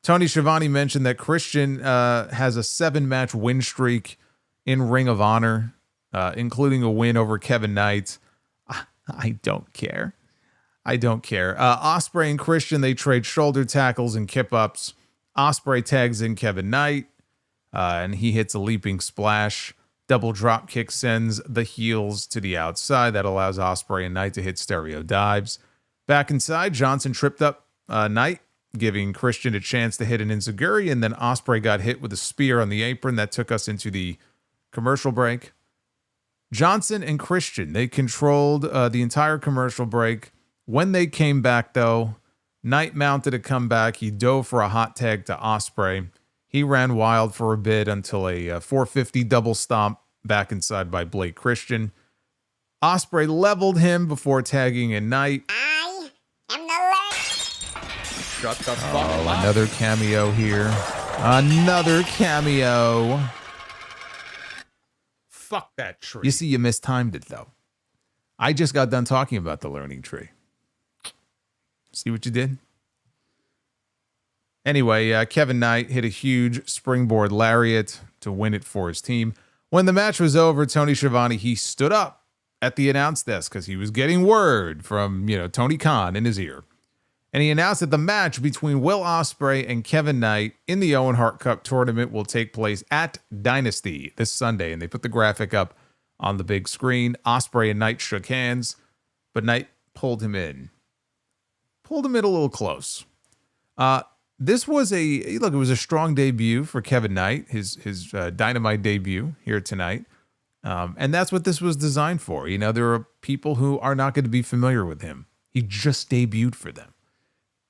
Tony Schiavone mentioned that Christian has a 7-match win streak in Ring of Honor, including a win over Kevin Knight. I don't care. Ospreay and Christian, they trade shoulder tackles and kip-ups. Ospreay tags in Kevin Knight, and he hits a leaping splash. Double drop kick sends the heels to the outside. That allows Ospreay and Knight to hit stereo dives. Back inside, Johnson tripped up Knight, giving Christian a chance to hit an enziguri, and then Ospreay got hit with a spear on the apron. That took us into the commercial break. Johnson and Christian, they controlled the entire commercial break. When they came back, though, Knight mounted a comeback. He dove for a hot tag to Ospreay. He ran wild for a bit until a 450 double stomp back inside by Blake Christian. Ospreay leveled him before tagging in Knight. I am the Shut the fuck Oh, up. another cameo here. Another cameo. Fuck that tree. You see, you mistimed it, though. I just got done talking about the learning tree. See what you did? Anyway, Kevin Knight hit a huge springboard lariat to win it for his team. When the match was over, Tony Schiavone, he stood up at the announce desk because he was getting word from, Tony Khan in his ear. And he announced that the match between Will Ospreay and Kevin Knight in the Owen Hart Cup tournament will take place at Dynasty this Sunday. And they put the graphic up on the big screen. Ospreay and Knight shook hands, but Knight pulled him in. Pulled him in a little close. This was it was a strong debut for Kevin Knight, his Dynamite debut here tonight. And that's what this was designed for. There are people who are not going to be familiar with him. He just debuted for them.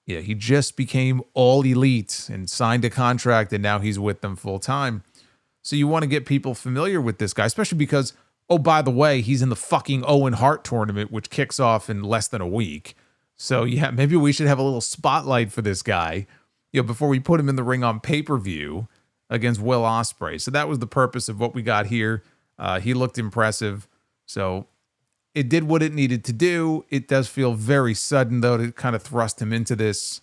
Yeah, he just became all elite and signed a contract, and now he's with them full time. So you want to get people familiar with this guy, especially because, oh, by the way, he's in the fucking Owen Hart tournament, which kicks off in less than a week. So yeah, maybe we should have a little spotlight for this guy, before we put him in the ring on pay-per-view against Will Ospreay. So that was the purpose of what we got here. He looked impressive. So it did what it needed to do. It does feel very sudden, though, to kind of thrust him into this.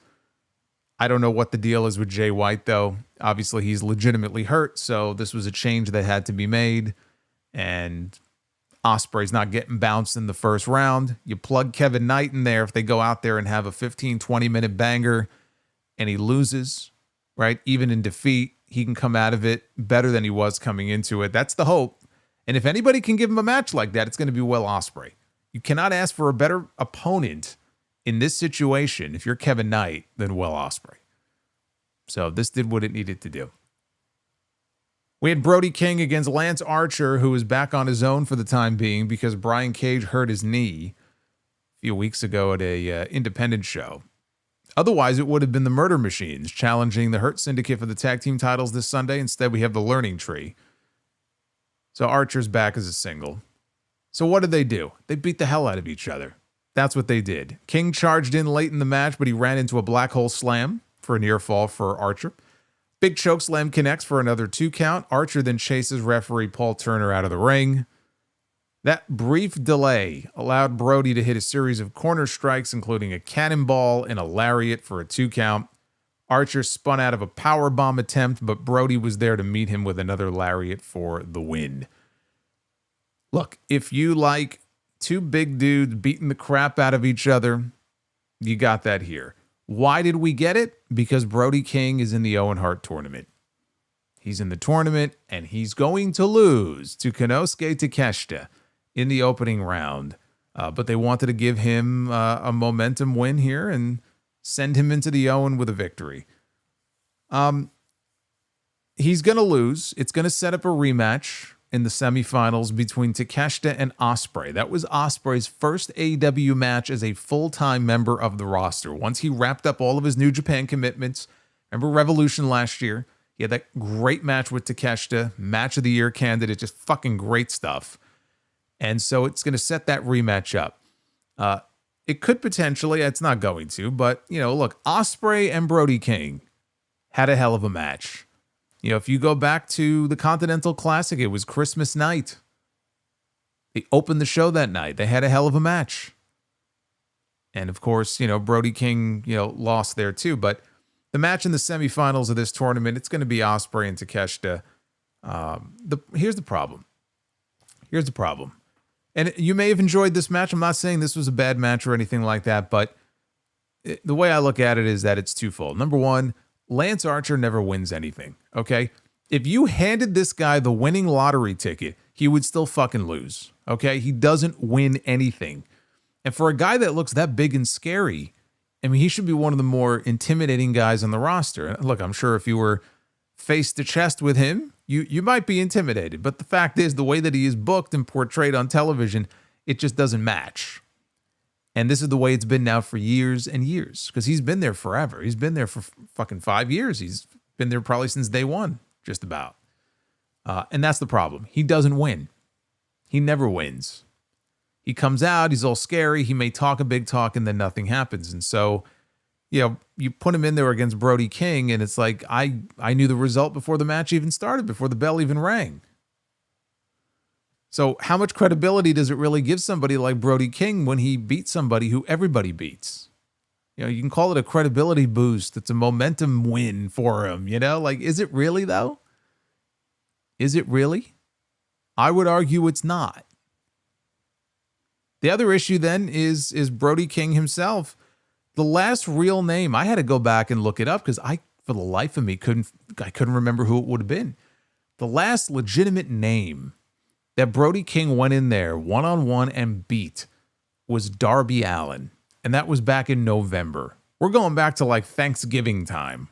I don't know what the deal is with Jay White, though. Obviously, he's legitimately hurt, so this was a change that had to be made. And Ospreay's not getting bounced in the first round. You plug Kevin Knight in there if they go out there and have a 15, 20-minute banger and he loses, right? Even in defeat, he can come out of it better than he was coming into it. That's the hope. And if anybody can give him a match like that, it's going to be Will Ospreay. You cannot ask for a better opponent in this situation if you're Kevin Knight than Will Ospreay. So this did what it needed to do. We had Brody King against Lance Archer, who is back on his own for the time being because Brian Cage hurt his knee a few weeks ago at a independent show. Otherwise, it would have been the Murder Machines challenging the Hurt Syndicate for the tag team titles this Sunday. Instead, we have the Learning Tree. So Archer's back as a single. So what did they do? They beat the hell out of each other. That's what they did. King charged in late in the match, but he ran into a black hole slam for a near fall for Archer. Big choke slam connects for another 2 count. Archer then chases referee Paul Turner out of the ring. That brief delay allowed Brody to hit a series of corner strikes, including a cannonball and a lariat for a 2 count. Archer spun out of a powerbomb attempt, but Brody was there to meet him with another lariat for the win. Look, if you like 2 big dudes beating the crap out of each other, you got that here. Why did we get it? Because Brody King is in the Owen Hart tournament. He's in the tournament, and he's going to lose to Konosuke Takeshita in the opening round. But they wanted to give him a momentum win here and send him into the Owen with a victory. He's going to lose. It's going to set up a rematch in the semifinals between Takeshita and Ospreay. That was Ospreay's first AEW match as a full-time member of the roster. Once he wrapped up all of his New Japan commitments, remember Revolution last year? He had that great match with Takeshita, match of the year candidate, just fucking great stuff. And so it's going to set that rematch up. It could potentially, it's not going to, but, look, Ospreay and Brody King had a hell of a match. If you go back to the Continental Classic, it was Christmas night. They opened the show that night. They had a hell of a match. And of course, Brody King, lost there too. But the match in the semifinals of this tournament, it's going to be Ospreay and Takeshita. Here's the problem. And you may have enjoyed this match. I'm not saying this was a bad match or anything like that, but the way I look at it is that it's twofold. Number one, Lance Archer never wins anything, okay? If you handed this guy the winning lottery ticket, he would still fucking lose, okay? He doesn't win anything. And for a guy that looks that big and scary, I mean, he should be one of the more intimidating guys on the roster. Look, I'm sure if you were face to chest with him, you might be intimidated. But the fact is, the way that he is booked and portrayed on television, it just doesn't match. And this is the way it's been now for years and years, because he's been there forever. He's been there for fucking 5 years. He's been there probably since day one, just about. And that's the problem. He doesn't win. He never wins. He comes out, he's all scary. He may talk a big talk, and then nothing happens. And so you put him in there against Brody King, and it's like, I knew the result before the match even started, before the bell even rang. So how much credibility does it really give somebody like Brody King when he beats somebody who everybody beats? You can call it a credibility boost. It's a momentum win for him, Like, is it really, though? Is it really? I would argue it's not. The other issue then is Brody King himself. The last real name, I had to go back and look it up because for the life of me, couldn't remember who it would have been. The last legitimate name that Brody King went in there one-on-one and beat was Darby Allin. And that was back in November. We're going back to like Thanksgiving time.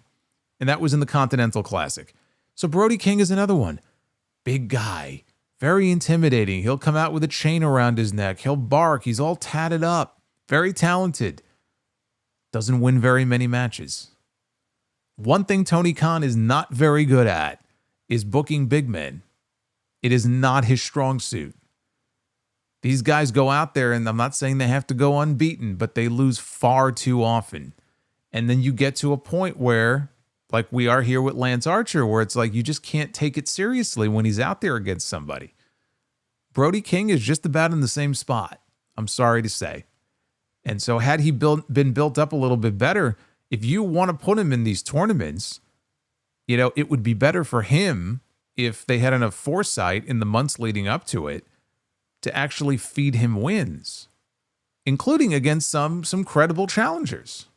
And that was in the Continental Classic. So Brody King is another one. Big guy. Very intimidating. He'll come out with a chain around his neck. He'll bark. He's all tatted up. Very talented. Doesn't win very many matches. One thing Tony Khan is not very good at is booking big men. It is not his strong suit. These guys go out there, and I'm not saying they have to go unbeaten, but they lose far too often. And then you get to a point where, like we are here with Lance Archer, where it's like you just can't take it seriously when he's out there against somebody. Brody King is just about in the same spot, I'm sorry to say. And so had he been built up a little bit better, if you want to put him in these tournaments, it would be better for him if they had enough foresight in the months leading up to it to actually feed him wins, including against some credible challengers.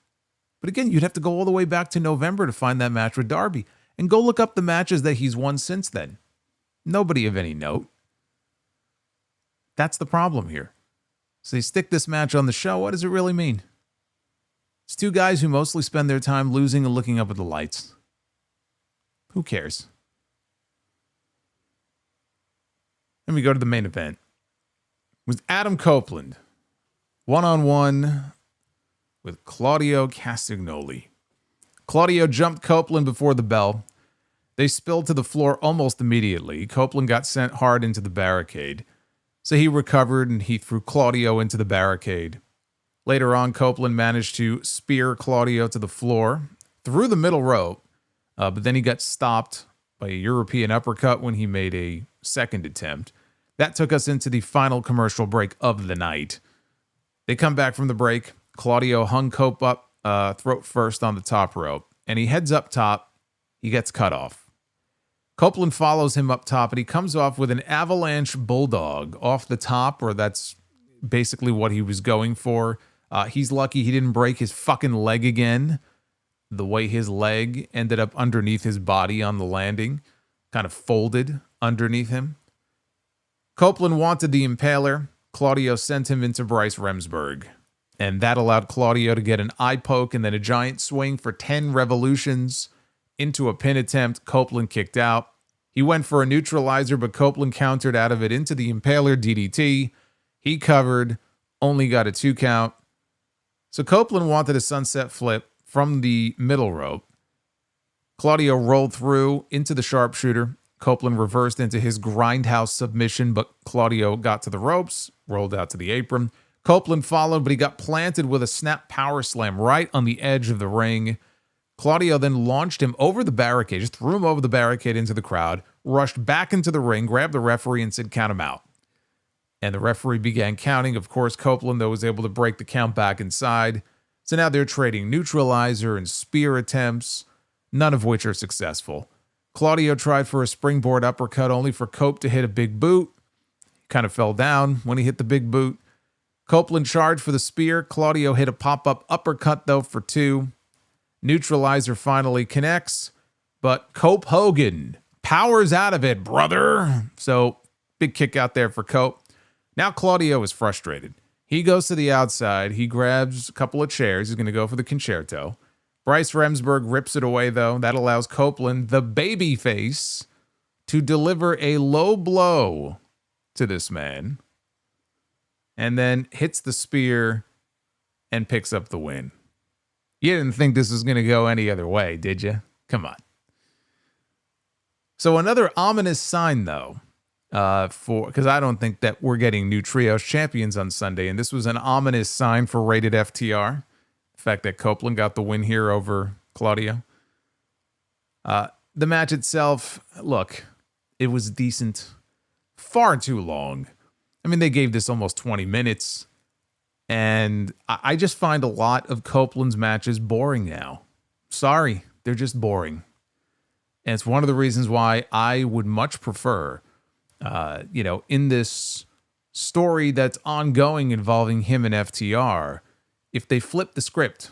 But again, you'd have to go all the way back to November to find that match with Darby. And go look up the matches that he's won since then. Nobody of any note. That's the problem here. So they stick this match on the show. What does it really mean? It's two guys who mostly spend their time losing and looking up at the lights. Who cares? Then we go to the main event. It was Adam Copeland, one-on-one with Claudio Castagnoli. Claudio jumped Copeland before the bell. They spilled to the floor almost immediately. Copeland got sent hard into the barricade. So he recovered and he threw Claudio into the barricade. Later on, Copeland managed to spear Claudio to the floor through the middle rope, but then he got stopped by a European uppercut when he made a second attempt. That took us into the final commercial break of the night. They come back from the break. Claudio hung Cope up throat first on the top rope, and he heads up top. He gets cut off. Copeland follows him up top, and he comes off with an avalanche bulldog off the top, or that's basically what he was going for. He's lucky he didn't break his fucking leg again. The way his leg ended up underneath his body on the landing, kind of folded underneath him. Copeland wanted the Impaler. Claudio sent him into Bryce Remsburg. And that allowed Claudio to get an eye poke and then a giant swing for 10 revolutions into a pin attempt. Copeland kicked out. He went for a neutralizer, but Copeland countered out of it into the Impaler DDT. He covered, only got a 2 count. So Copeland wanted a sunset flip from the middle rope. Claudio rolled through into the sharpshooter. Copeland reversed into his grindhouse submission, but Claudio got to the ropes, rolled out to the apron. Copeland followed, but he got planted with a snap power slam right on the edge of the ring. Claudio then launched him over the barricade, just threw him over the barricade into the crowd, rushed back into the ring, grabbed the referee and said, "Count him out." And the referee began counting. Of course, Copeland, though, was able to break the count back inside. So now they're trading neutralizer and spear attempts, none of which are successful. Claudio tried for a springboard uppercut, only for Cope to hit a big boot. He kind of fell down when he hit the big boot. Copeland charged for the spear. Claudio hit a pop-up uppercut, though, for 2. Neutralizer finally connects, but Cope Hogan powers out of it, brother. So big kick out there for Cope. Now Claudio is frustrated. He goes to the outside. He grabs a couple of chairs. He's going to go for the concerto. Bryce Remsburg rips it away, though. That allows Copeland, the babyface, to deliver a low blow to this man. And then hits the spear and picks up the win. You didn't think this was going to go any other way, did you? Come on. So another ominous sign, though, because I don't think that we're getting new trios champions on Sunday, and this was an ominous sign for Rated FTR. The fact that Copeland got the win here over Claudio. The match itself, look, it was decent. Far too long. I mean, they gave this almost 20 minutes. And I just find a lot of Copeland's matches boring now. Sorry, they're just boring. And it's one of the reasons why I would much prefer, in this story that's ongoing involving him and FTR, if they flip the script.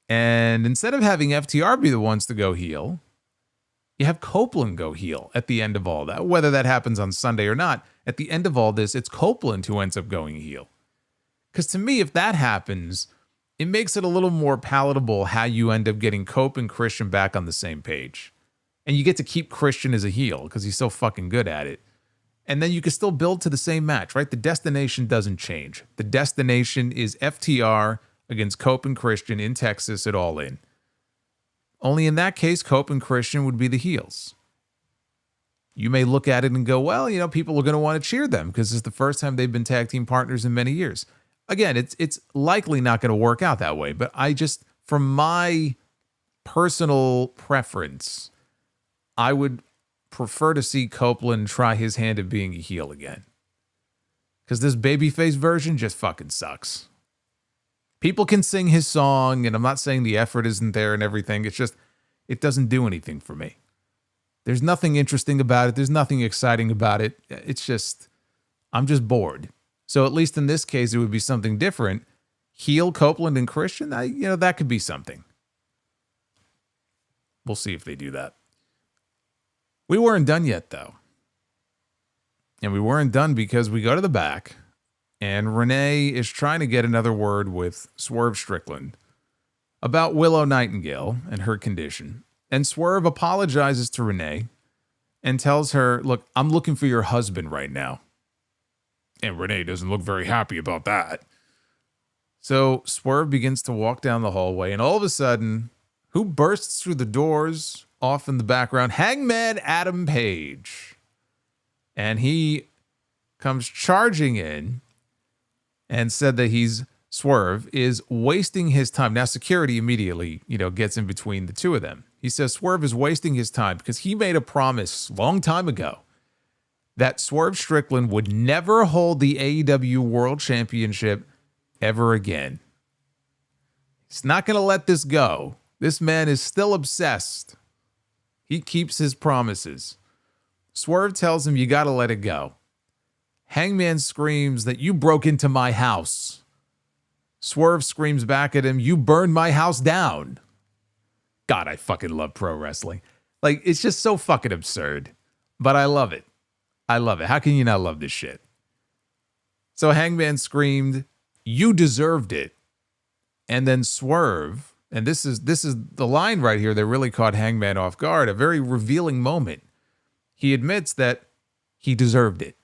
And instead of having FTR be the ones to go heel, you have Copeland go heel at the end of all that. Whether that happens on Sunday or not, at the end of all this, it's Copeland who ends up going heel. Because to me, if that happens, it makes it a little more palatable how you end up getting Cope and Christian back on the same page. And you get to keep Christian as a heel because he's so fucking good at it. And then you can still build to the same match, right? The destination doesn't change. The destination is FTR against Cope and Christian in Texas at All In. Only in that case, Cope and Christian would be the heels. You may look at it and go, well, people are going to want to cheer them because it's the first time they've been tag team partners in many years. Again, it's likely not going to work out that way, but from my personal preference, I would prefer to see Copeland try his hand at being a heel again. Because this babyface version just fucking sucks. People can sing his song, and I'm not saying the effort isn't there and everything. It's just, it doesn't do anything for me. There's nothing interesting about it. There's nothing exciting about it. It's just, I'm just bored. So at least in this case, it would be something different. Heel Copeland and Christian, that could be something. We'll see if they do that. We weren't done yet, though. And we weren't done because we go to the back, and Renee is trying to get another word with Swerve Strickland about Willow Nightingale and her condition. And Swerve apologizes to Renee and tells her, look, I'm looking for your husband right now. And Renee doesn't look very happy about that. So Swerve begins to walk down the hallway, and all of a sudden, who bursts through the doors off in the background? Hangman Adam Page. And he comes charging in and said that Swerve is wasting his time. Now, security immediately, gets in between the two of them. He says Swerve is wasting his time because he made a promise a long time ago that Swerve Strickland would never hold the AEW World Championship ever again. He's not going to let this go. This man is still obsessed. He keeps his promises. Swerve tells him, you got to let it go. Hangman screams that you broke into my house. Swerve screams back at him, you burned my house down. God, I fucking love pro wrestling. Like, it's just so fucking absurd. But I love it. I love it. How can you not love this shit? So Hangman screamed, you deserved it. And then Swerve, and this is the line right here that really caught Hangman off guard, a very revealing moment. He admits that he deserved it.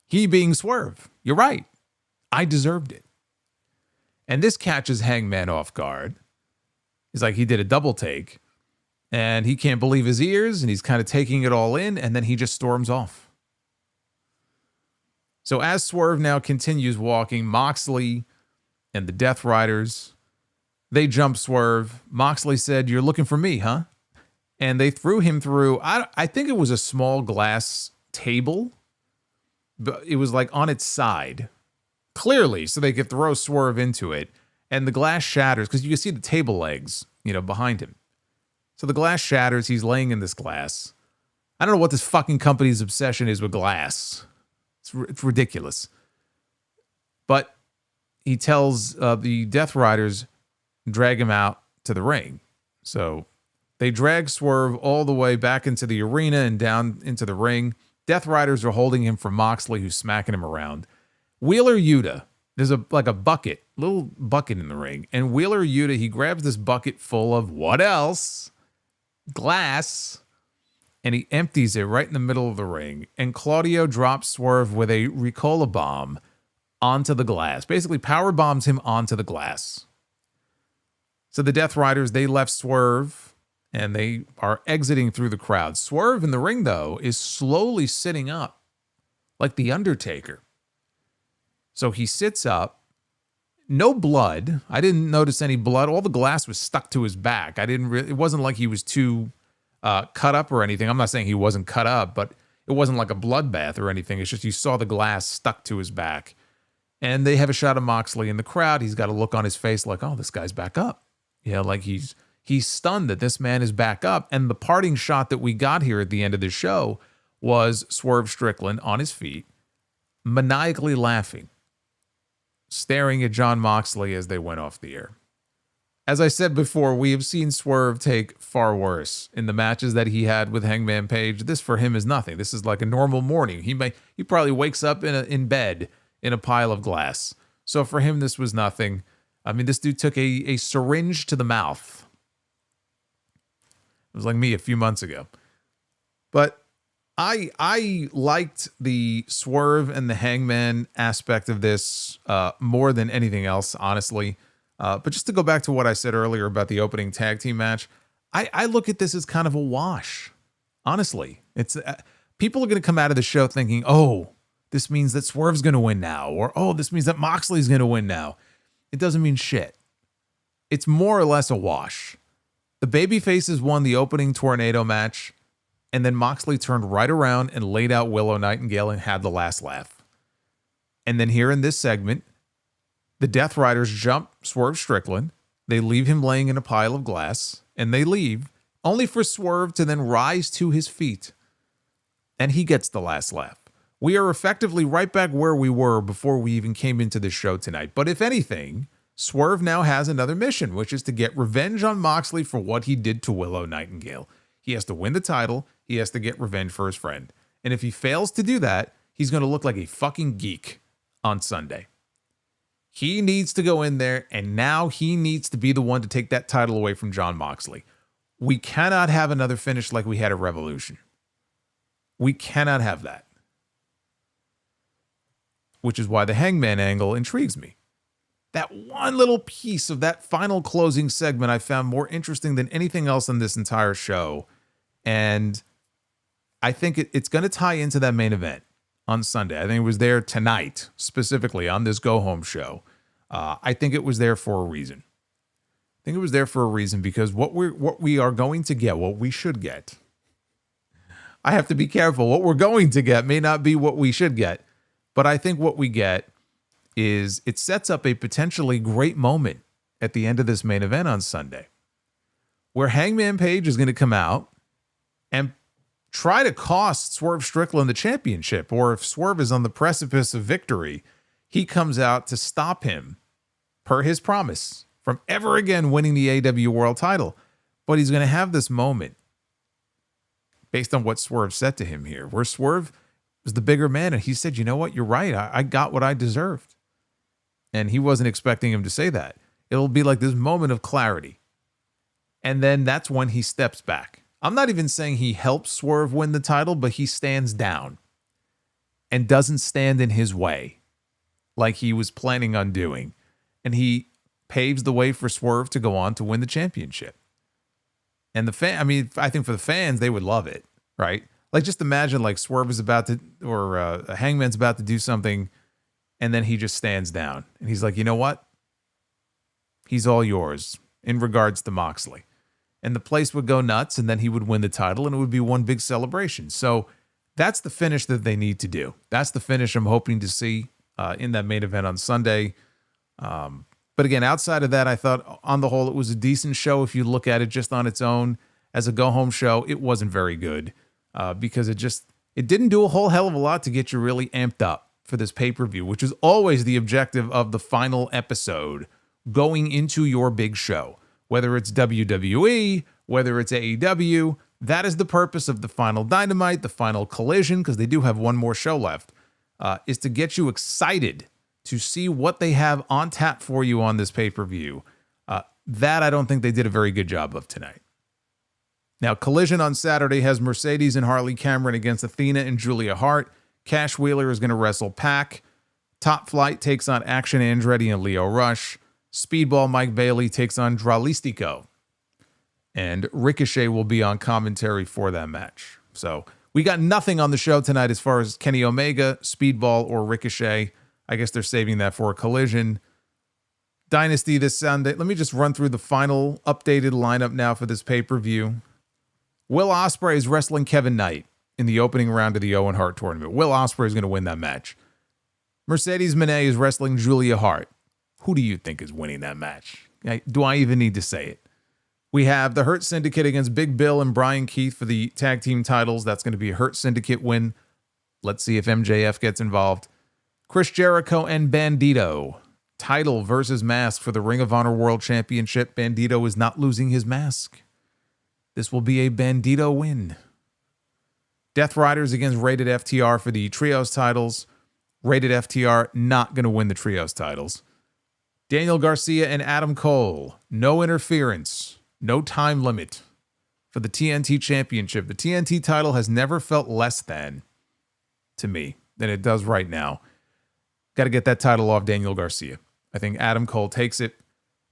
He being Swerve. You're right. I deserved it. And this catches Hangman off guard. He's like, he did a double take, and he can't believe his ears, and he's kind of taking it all in, and then he just storms off. So as Swerve now continues walking, Moxley and the Death Riders, they jump Swerve. Moxley said, you're looking for me, huh? And they threw him through, I think it was a small glass table, but it was like on its side, clearly, so they could throw Swerve into it. And the glass shatters, because you can see the table legs, behind him. So the glass shatters, he's laying in this glass. I don't know what this fucking company's obsession is with glass. It's ridiculous. But he tells the Death Riders, drag him out to the ring. So they drag Swerve all the way back into the arena and down into the ring. Death Riders are holding him from Moxley, who's smacking him around. Wheeler Yuta, there's a bucket, little bucket in the ring. And Wheeler Yuta, he grabs this bucket full of what else? Glass. And he empties it right in the middle of the ring. And Claudio drops Swerve with a Ricola bomb onto the glass. Basically power bombs him onto the glass. So the Death Riders, they left Swerve and they are exiting through the crowd. Swerve in the ring, though, is slowly sitting up like the Undertaker. So he sits up No blood. I didn't notice any blood. All the glass was stuck to his back. It wasn't like he was too cut up or anything. I'm not saying he wasn't cut up, but it wasn't like a bloodbath or anything. It's just you saw the glass stuck to his back. And they have a shot of Moxley in the crowd. He's got a look on his face like, oh, this guy's back up. Yeah, like he's stunned that this man is back up. And the parting shot that we got here at the end of the show was Swerve Strickland on his feet, maniacally laughing, staring at Jon Moxley as they went off the air. As I said before, we have seen Swerve take far worse in the matches that he had with Hangman Page. This for him is nothing. This is like a normal morning. He probably wakes up in bed in a pile of glass. So for him, this was nothing. I mean, this dude took a syringe to the mouth. It was like me a few months ago. But I liked the Swerve and the Hangman aspect of this more than anything else, honestly. But just to go back to what I said earlier about the opening tag team match, I look at this as kind of a wash. Honestly, it's people are going to come out of the show thinking, oh, this means that Swerve's going to win now, or oh, this means that Moxley's going to win now. It doesn't mean shit. It's more or less a wash. The babyfaces won the opening tornado match, and then Moxley turned right around and laid out Willow Nightingale and had the last laugh. And then here in this segment, the Death Riders jump Swerve Strickland. They leave him laying in a pile of glass, and they leave, only for Swerve to then rise to his feet. And he gets the last laugh. We are effectively right back where we were before we even came into the show tonight. But if anything, Swerve now has another mission, which is to get revenge on Moxley for what he did to Willow Nightingale. He has to win the title. He has to get revenge for his friend. And if he fails to do that, he's going to look like a fucking geek on Sunday. He needs to go in there, and now he needs to be the one to take that title away from Jon Moxley. We cannot have another finish like we had at Revolution. We cannot have that. Which is why the Hangman angle intrigues me. That one little piece of that final closing segment I found more interesting than anything else in this entire show. And I think it's going to tie into that main event on Sunday. I think it was there tonight, specifically on this go-home show. I think it was there for a reason. I think it was there for a reason because what we are going to get, what we should get. I have to be careful. What we're going to get may not be what we should get. But I think what we get is it sets up a potentially great moment at the end of this main event on Sunday, where Hangman Page is going to come out and try to cost Swerve Strickland the championship. Or if Swerve is on the precipice of victory, he comes out to stop him, per his promise, from ever again winning the AEW World title. But he's going to have this moment based on what Swerve said to him here, where Swerve was the bigger man, and he said, you know what, you're right, I got what I deserved. And he wasn't expecting him to say that. It'll be like this moment of clarity. And then that's when he steps back. I'm not even saying he helps Swerve win the title, but he stands down and doesn't stand in his way like he was planning on doing. And he paves the way for Swerve to go on to win the championship. And I think for the fans, they would love it, right? Like, just imagine, like, Swerve is about to, or Hangman's about to do something, and then he just stands down. And he's like, you know what? He's all yours in regards to Moxley. And the place would go nuts, and then he would win the title, and it would be one big celebration. So that's the finish that they need to do. That's the finish I'm hoping to see in that main event on Sunday. But again, outside of that, I thought, on the whole, it was a decent show. If you look at it just on its own as a go-home show, it wasn't very good. Because it didn't do a whole hell of a lot to get you really amped up for this pay-per-view, which is always the objective of the final episode going into your big show. Whether it's WWE, whether it's AEW, that is the purpose of the final Dynamite, the final Collision, because they do have one more show left, is to get you excited to see what they have on tap for you on this pay-per-view. That I don't think they did a very good job of tonight. Now, Collision on Saturday has Mercedes and Harley Cameron against Athena and Julia Hart. Cash Wheeler is going to wrestle Pac. Top Flight takes on Action Andretti and Leo Rush. Speedball Mike Bailey takes on Dralistico. And Ricochet will be on commentary for that match. So we got nothing on the show tonight as far as Kenny Omega, Speedball, or Ricochet. I guess they're saving that for a Collision. Dynasty this Sunday. Let me just run through the final updated lineup now for this pay-per-view. Will Ospreay is wrestling Kevin Knight in the opening round of the Owen Hart tournament. Will Ospreay is going to win that match. Mercedes Moné is wrestling Julia Hart. Who do you think is winning that match? Do I even need to say it? We have the Hurt Syndicate against Big Bill and Brian Keith for the tag team titles. That's going to be a Hurt Syndicate win. Let's see if MJF gets involved. Chris Jericho and Bandito. Title versus mask for the Ring of Honor World Championship. Bandito is not losing his mask. This will be a Bandito win. Death Riders against Rated FTR for the Trios titles. Rated FTR not going to win the Trios titles. Daniel Garcia and Adam Cole. No interference. No time limit for the TNT Championship. The TNT title has never felt less than, to me, than it does right now. Got to get that title off Daniel Garcia. I think Adam Cole takes it.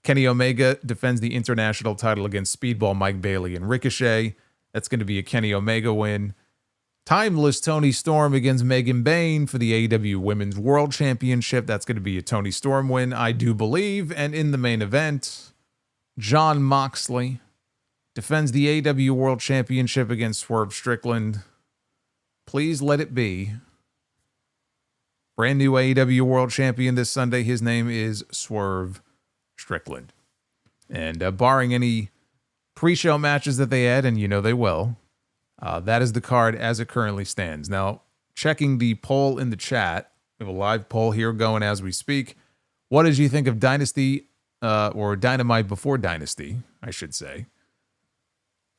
Kenny Omega defends the international title against Speedball Mike Bailey and Ricochet. That's going to be a Kenny Omega win. Timeless Toni Storm against Megan Bayne for the AEW Women's World Championship. That's going to be a Toni Storm win, I do believe. And in the main event, Jon Moxley defends the AEW World Championship against Swerve Strickland. Please let it be. Brand new AEW World Champion this Sunday. His name is Swerve Strickland. And barring any pre-show matches that they add, and you know they will, that is the card as it currently stands. Now, checking the poll in the chat, we have a live poll here going as we speak. What did you think of Dynasty, or Dynamite before Dynasty, I should say?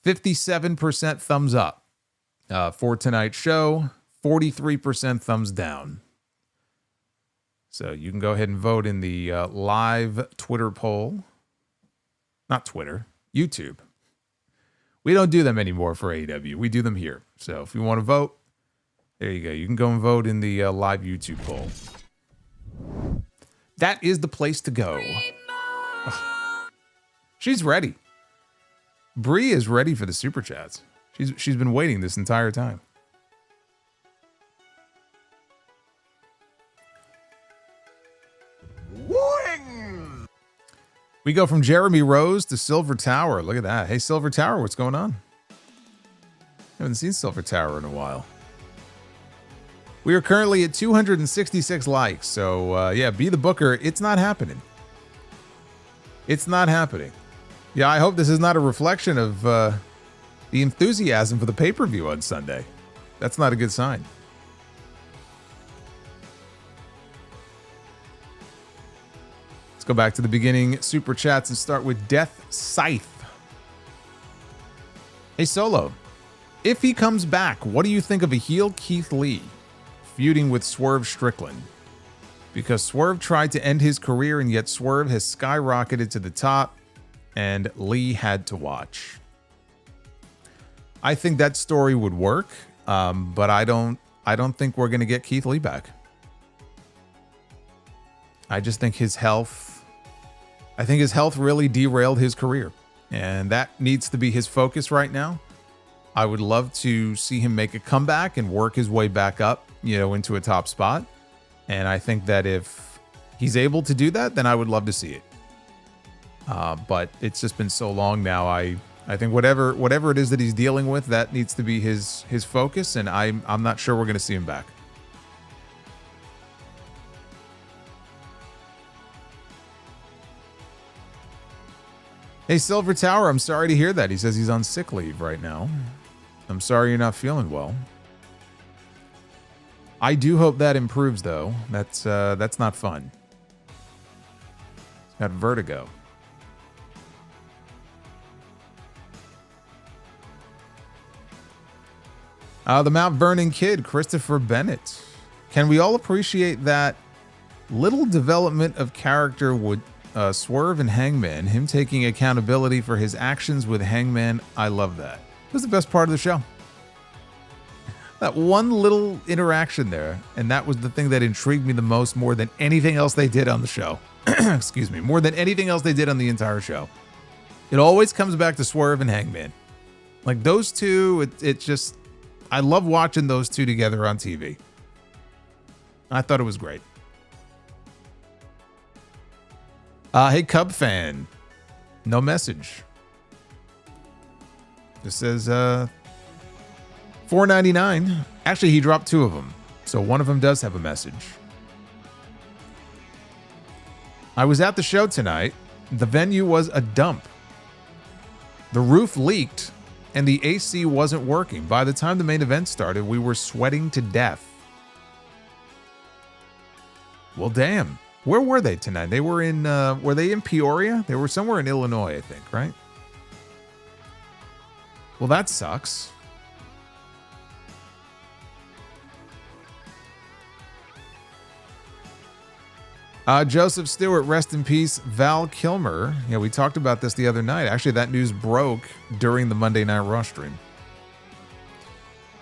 57% thumbs up for tonight's show, 43% thumbs down. So you can go ahead and vote in the live Twitter poll. Not Twitter, YouTube. We don't do them anymore for AEW. We do them here. So if you want to vote, there you go. You can go and vote in the live YouTube poll. That is the place to go. She's ready. Bree is ready for the Super Chats. She's been waiting this entire time. We go from Jeremy Rose to Silver Tower. Look at that. Hey, Silver Tower, what's going on? Haven't seen Silver Tower in a while. We are currently at 266 likes. So, yeah, be the booker. It's not happening. It's not happening. Yeah, I hope this is not a reflection of the enthusiasm for the pay-per-view on Sunday. That's not a good sign. Let's go back to the beginning Super Chats and start with Death Scythe. Hey, Solo. If he comes back, what do you think of a heel Keith Lee feuding with Swerve Strickland? Because Swerve tried to end his career, and yet Swerve has skyrocketed to the top, and Lee had to watch. I think that story would work, but I don't think we're going to get Keith Lee back. I just think his health really derailed his career, and that needs to be his focus right now. I would love to see him make a comeback and work his way back up, into a top spot. And I think that if he's able to do that, then I would love to see it. But it's just been so long now. I think whatever it is that he's dealing with, that needs to be his focus, and I'm not sure we're going to see him back. Hey, Silver Tower, I'm sorry to hear that. He says he's on sick leave right now. I'm sorry you're not feeling well. I do hope that improves, though. That's not fun. He's got vertigo. The Mount Vernon Kid, Christopher Bennett. Can we all appreciate that little development of character would Swerve and Hangman, him taking accountability for his actions with Hangman? I love that. It was the best part of the show. That one little interaction there, and that was the thing that intrigued me the most, more than anything else they did on the show. Excuse me, more than anything else they did on the entire show. It always comes back to Swerve and Hangman. Like those two, it just, I love watching those two together on TV. I thought it was great. Hey, Cub fan. No message. Just says $4.99. Actually, he dropped 2 of them. So one of them does have a message. I was at the show tonight. The venue was a dump. The roof leaked and the AC wasn't working. By the time the main event started, we were sweating to death. Well, damn. Where were they tonight? They were were they in Peoria? They were somewhere in Illinois, I think, right? Well, that sucks. Joseph Stewart, rest in peace. Val Kilmer. Yeah, we talked about this the other night. Actually, that news broke during the Monday Night Raw stream.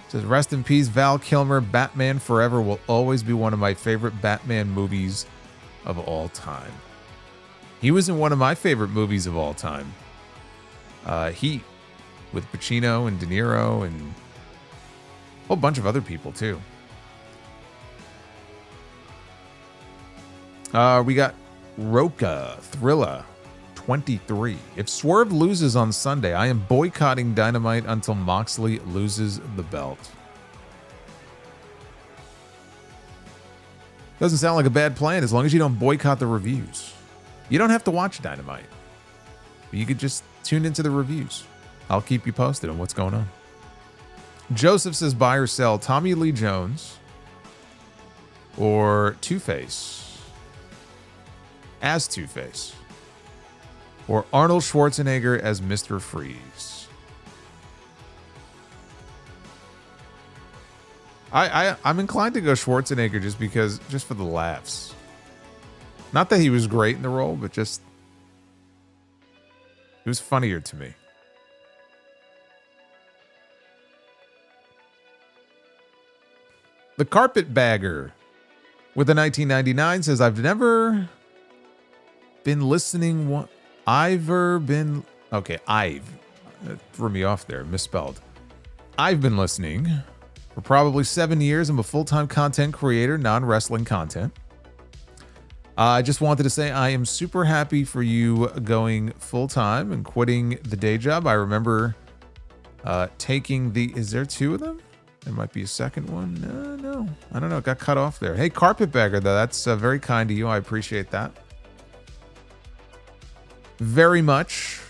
It says, rest in peace, Val Kilmer. Batman Forever will always be one of my favorite Batman movies of all time. He was in one of my favorite movies of all time. Heat, with Pacino and De Niro and a whole bunch of other people, too. We got Roka Thrilla 23. If Swerve loses on Sunday, I am boycotting Dynamite until Moxley loses the belt. Doesn't sound like a bad plan as long as you don't boycott the reviews. You don't have to watch Dynamite. You could just tune into the reviews. I'll keep you posted on what's going on. Joseph says buy or sell Tommy Lee Jones or Two-Face as Two-Face, or Arnold Schwarzenegger as Mr. Freeze. I'm inclined to go Schwarzenegger just for the laughs. Not that he was great in the role, but just it was funnier to me. The Carpetbagger with a 1999 says, I've never been listening. That threw me off there. Misspelled. I've been listening for probably 7 years. I'm a full-time content creator, non-wrestling content. I just wanted to say I am super happy for you going full-time and quitting the day job. I remember taking is there 2 of them? There might be a second one. No. I don't know. It got cut off there. Hey, Carpetbagger, though. That's very kind of you. I appreciate that very much.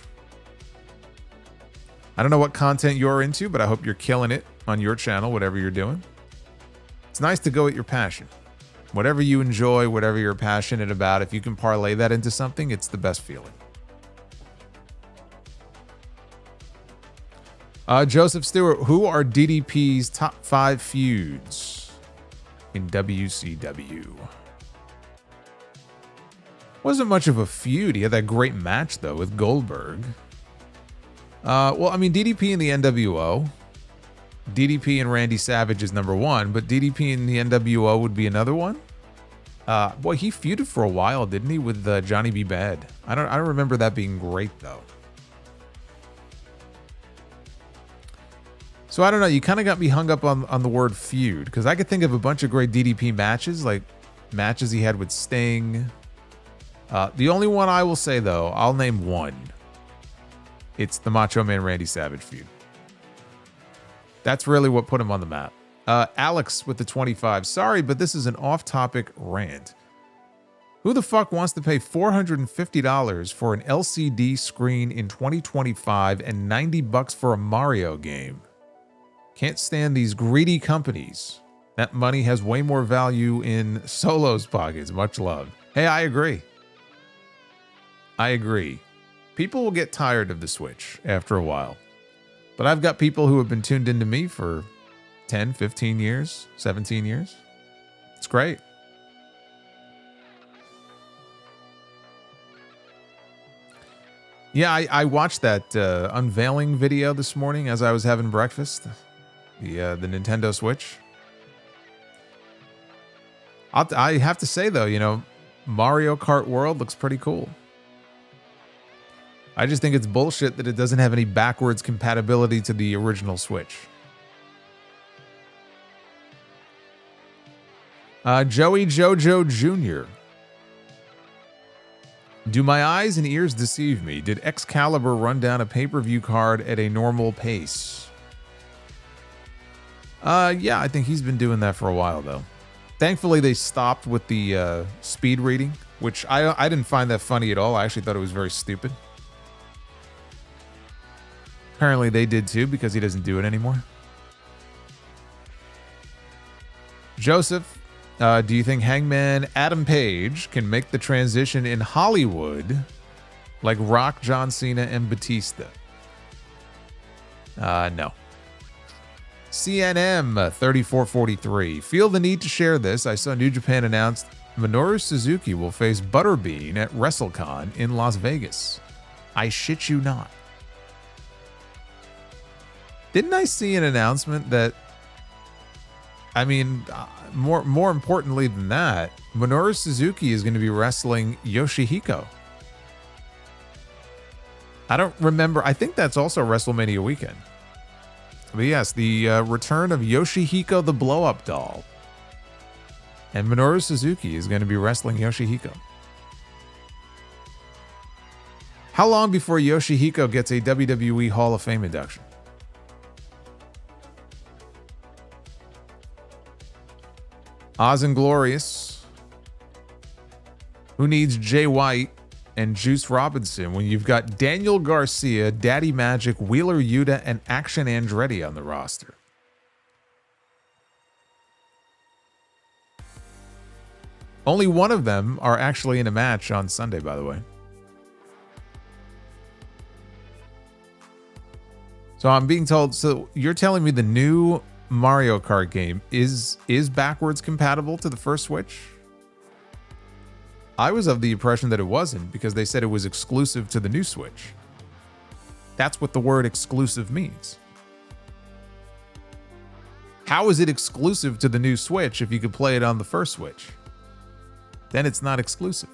I don't know what content you're into, but I hope you're killing it on your channel, whatever you're doing. It's nice to go at your passion. Whatever you enjoy, whatever you're passionate about, if you can parlay that into something, it's the best feeling. Joseph Stewart, who are DDP's top 5 feuds in WCW? Wasn't much of a feud. He had that great match, though, with Goldberg. Well, I mean, DDP in the NWO. DDP and Randy Savage is number 1, but DDP in the NWO would be another one. Boy, he feuded for a while, didn't he, with Johnny B. Bad? I don't remember that being great, though. So I don't know. You kind of got me hung up on the word feud, because I could think of a bunch of great DDP matches, like matches he had with Sting. The only one I will say, though, I'll name one. It's the Macho Man Randy Savage feud. That's really what put him on the map. Alex with the 25. Sorry, but this is an off-topic rant. Who the fuck wants to pay $450 for an LCD screen in 2025 and $90 for a Mario game? Can't stand these greedy companies. That money has way more value in Solo's pockets. Much love. Hey, I agree. People will get tired of the Switch after a while. But I've got people who have been tuned into me for 10, 15 years, 17 years. It's great. Yeah, I watched that unveiling video this morning as I was having breakfast. The Nintendo Switch. I have to say, though, Mario Kart World looks pretty cool. I just think it's bullshit that it doesn't have any backwards compatibility to the original Switch. Joey Jojo Jr. Do my eyes and ears deceive me? Did Excalibur run down a pay-per-view card at a normal pace? Yeah, I think he's been doing that for a while, though. Thankfully, they stopped with the speed reading, which I didn't find that funny at all. I actually thought it was very stupid. Apparently, they did too, because he doesn't do it anymore. Joseph, do you think Hangman Adam Page can make the transition in Hollywood like Rock, John Cena, and Batista? No. CNM 3443. Feel the need to share this. I saw New Japan announced Minoru Suzuki will face Butterbean at WrestleCon in Las Vegas. I shit you not. Didn't I see an announcement that, I mean, more importantly than that, Minoru Suzuki is going to be wrestling Yoshihiko. I don't remember. I think that's also WrestleMania weekend. But yes, the return of Yoshihiko the blow-up doll. And Minoru Suzuki is going to be wrestling Yoshihiko. How long before Yoshihiko gets a WWE Hall of Fame induction? Oz and Glorious. Who needs Jay White and Juice Robinson when you've got Daniel Garcia, Daddy Magic, Wheeler Yuta, and Action Andretti on the roster? Only one of them are actually in a match on Sunday, by the way. So I'm being told, so you're telling me the new Mario Kart game is backwards compatible to the first Switch? I was of the impression that it wasn't because they said it was exclusive to the new Switch. That's what the word exclusive means. How is it exclusive to the new Switch if you could play it on the first Switch? Then it's not exclusive.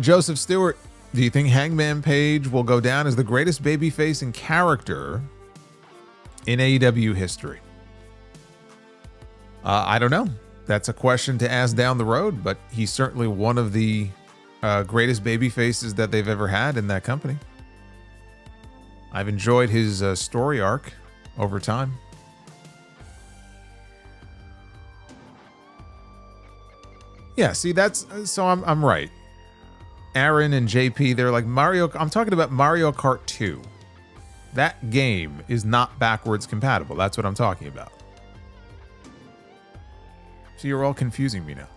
Joseph Stewart, do you think Hangman Page will go down as the greatest babyface in character in AEW history? I don't know. That's a question to ask down the road, but he's certainly one of the greatest babyfaces that they've ever had in that company. I've enjoyed his story arc over time. Yeah, see, that's so I'm right. Aaron and JP, they're like Mario. I'm talking about Mario Kart 2. That game is not backwards compatible. That's what I'm talking about. So you're all confusing me now.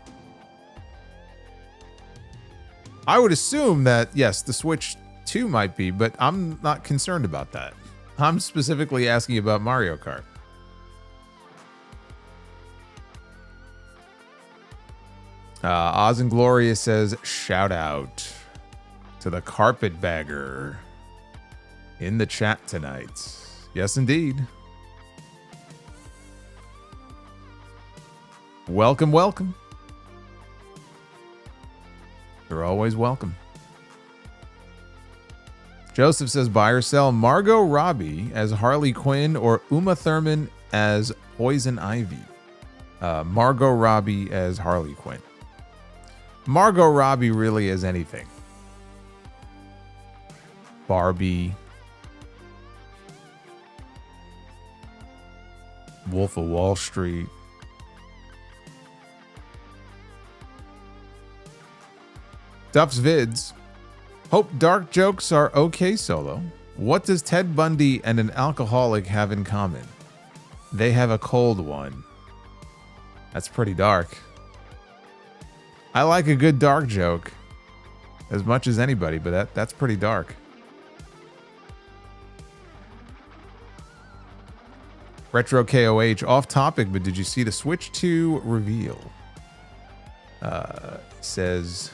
I would assume that, yes, the Switch 2 might be, but I'm not concerned about that. I'm specifically asking about Mario Kart. Oz and Gloria says, shout out to the carpetbagger in the chat tonight. Yes, indeed. Welcome, welcome. You're always welcome. Joseph says, buy or sell Margot Robbie as Harley Quinn or Uma Thurman as Poison Ivy. Margot Robbie as Harley Quinn. Margot Robbie really is anything. Barbie. Wolf of Wall Street. Duff's Vids. Hope dark jokes are okay, Solo. What does Ted Bundy and an alcoholic have in common? They have a cold one. That's pretty dark. I like a good dark joke as much as anybody, but that's pretty dark. Retro KOH, off topic, but did you see the Switch 2 reveal? Says,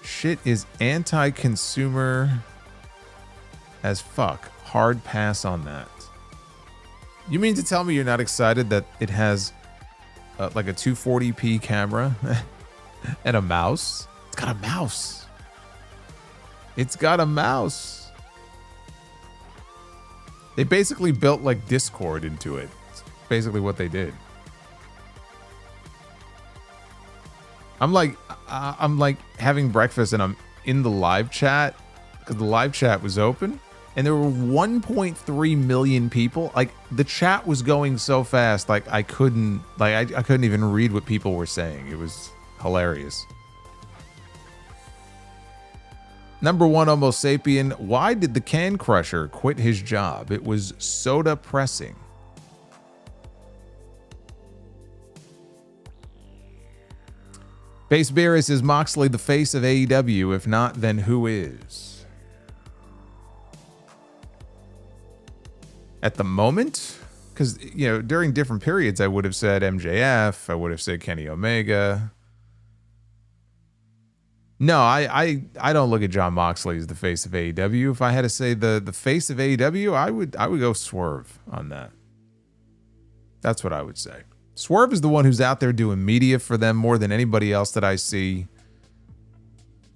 shit is anti-consumer as fuck. Hard pass on that. You mean to tell me you're not excited that it has like a 240p camera? And a mouse? It's got a mouse. It's got a mouse. They basically built like Discord into it. It's basically what they did. I'm like having breakfast and I'm in the live chat because the live chat was open and there were 1.3 million people. Like the chat was going so fast, like I couldn't even read what people were saying. It was hilarious. Number 1, Homo sapien. Why did the Can Crusher quit his job? It was soda pressing. Base Beerus, is Moxley the face of AEW? If not, then who is? At the moment? Because, you know, during different periods, I would have said MJF. I would have said Kenny Omega. No, I don't look at John Moxley as the face of AEW. If I had to say the face of AEW, I would go Swerve on that. That's what I would say. Swerve is the one who's out there doing media for them more than anybody else that I see.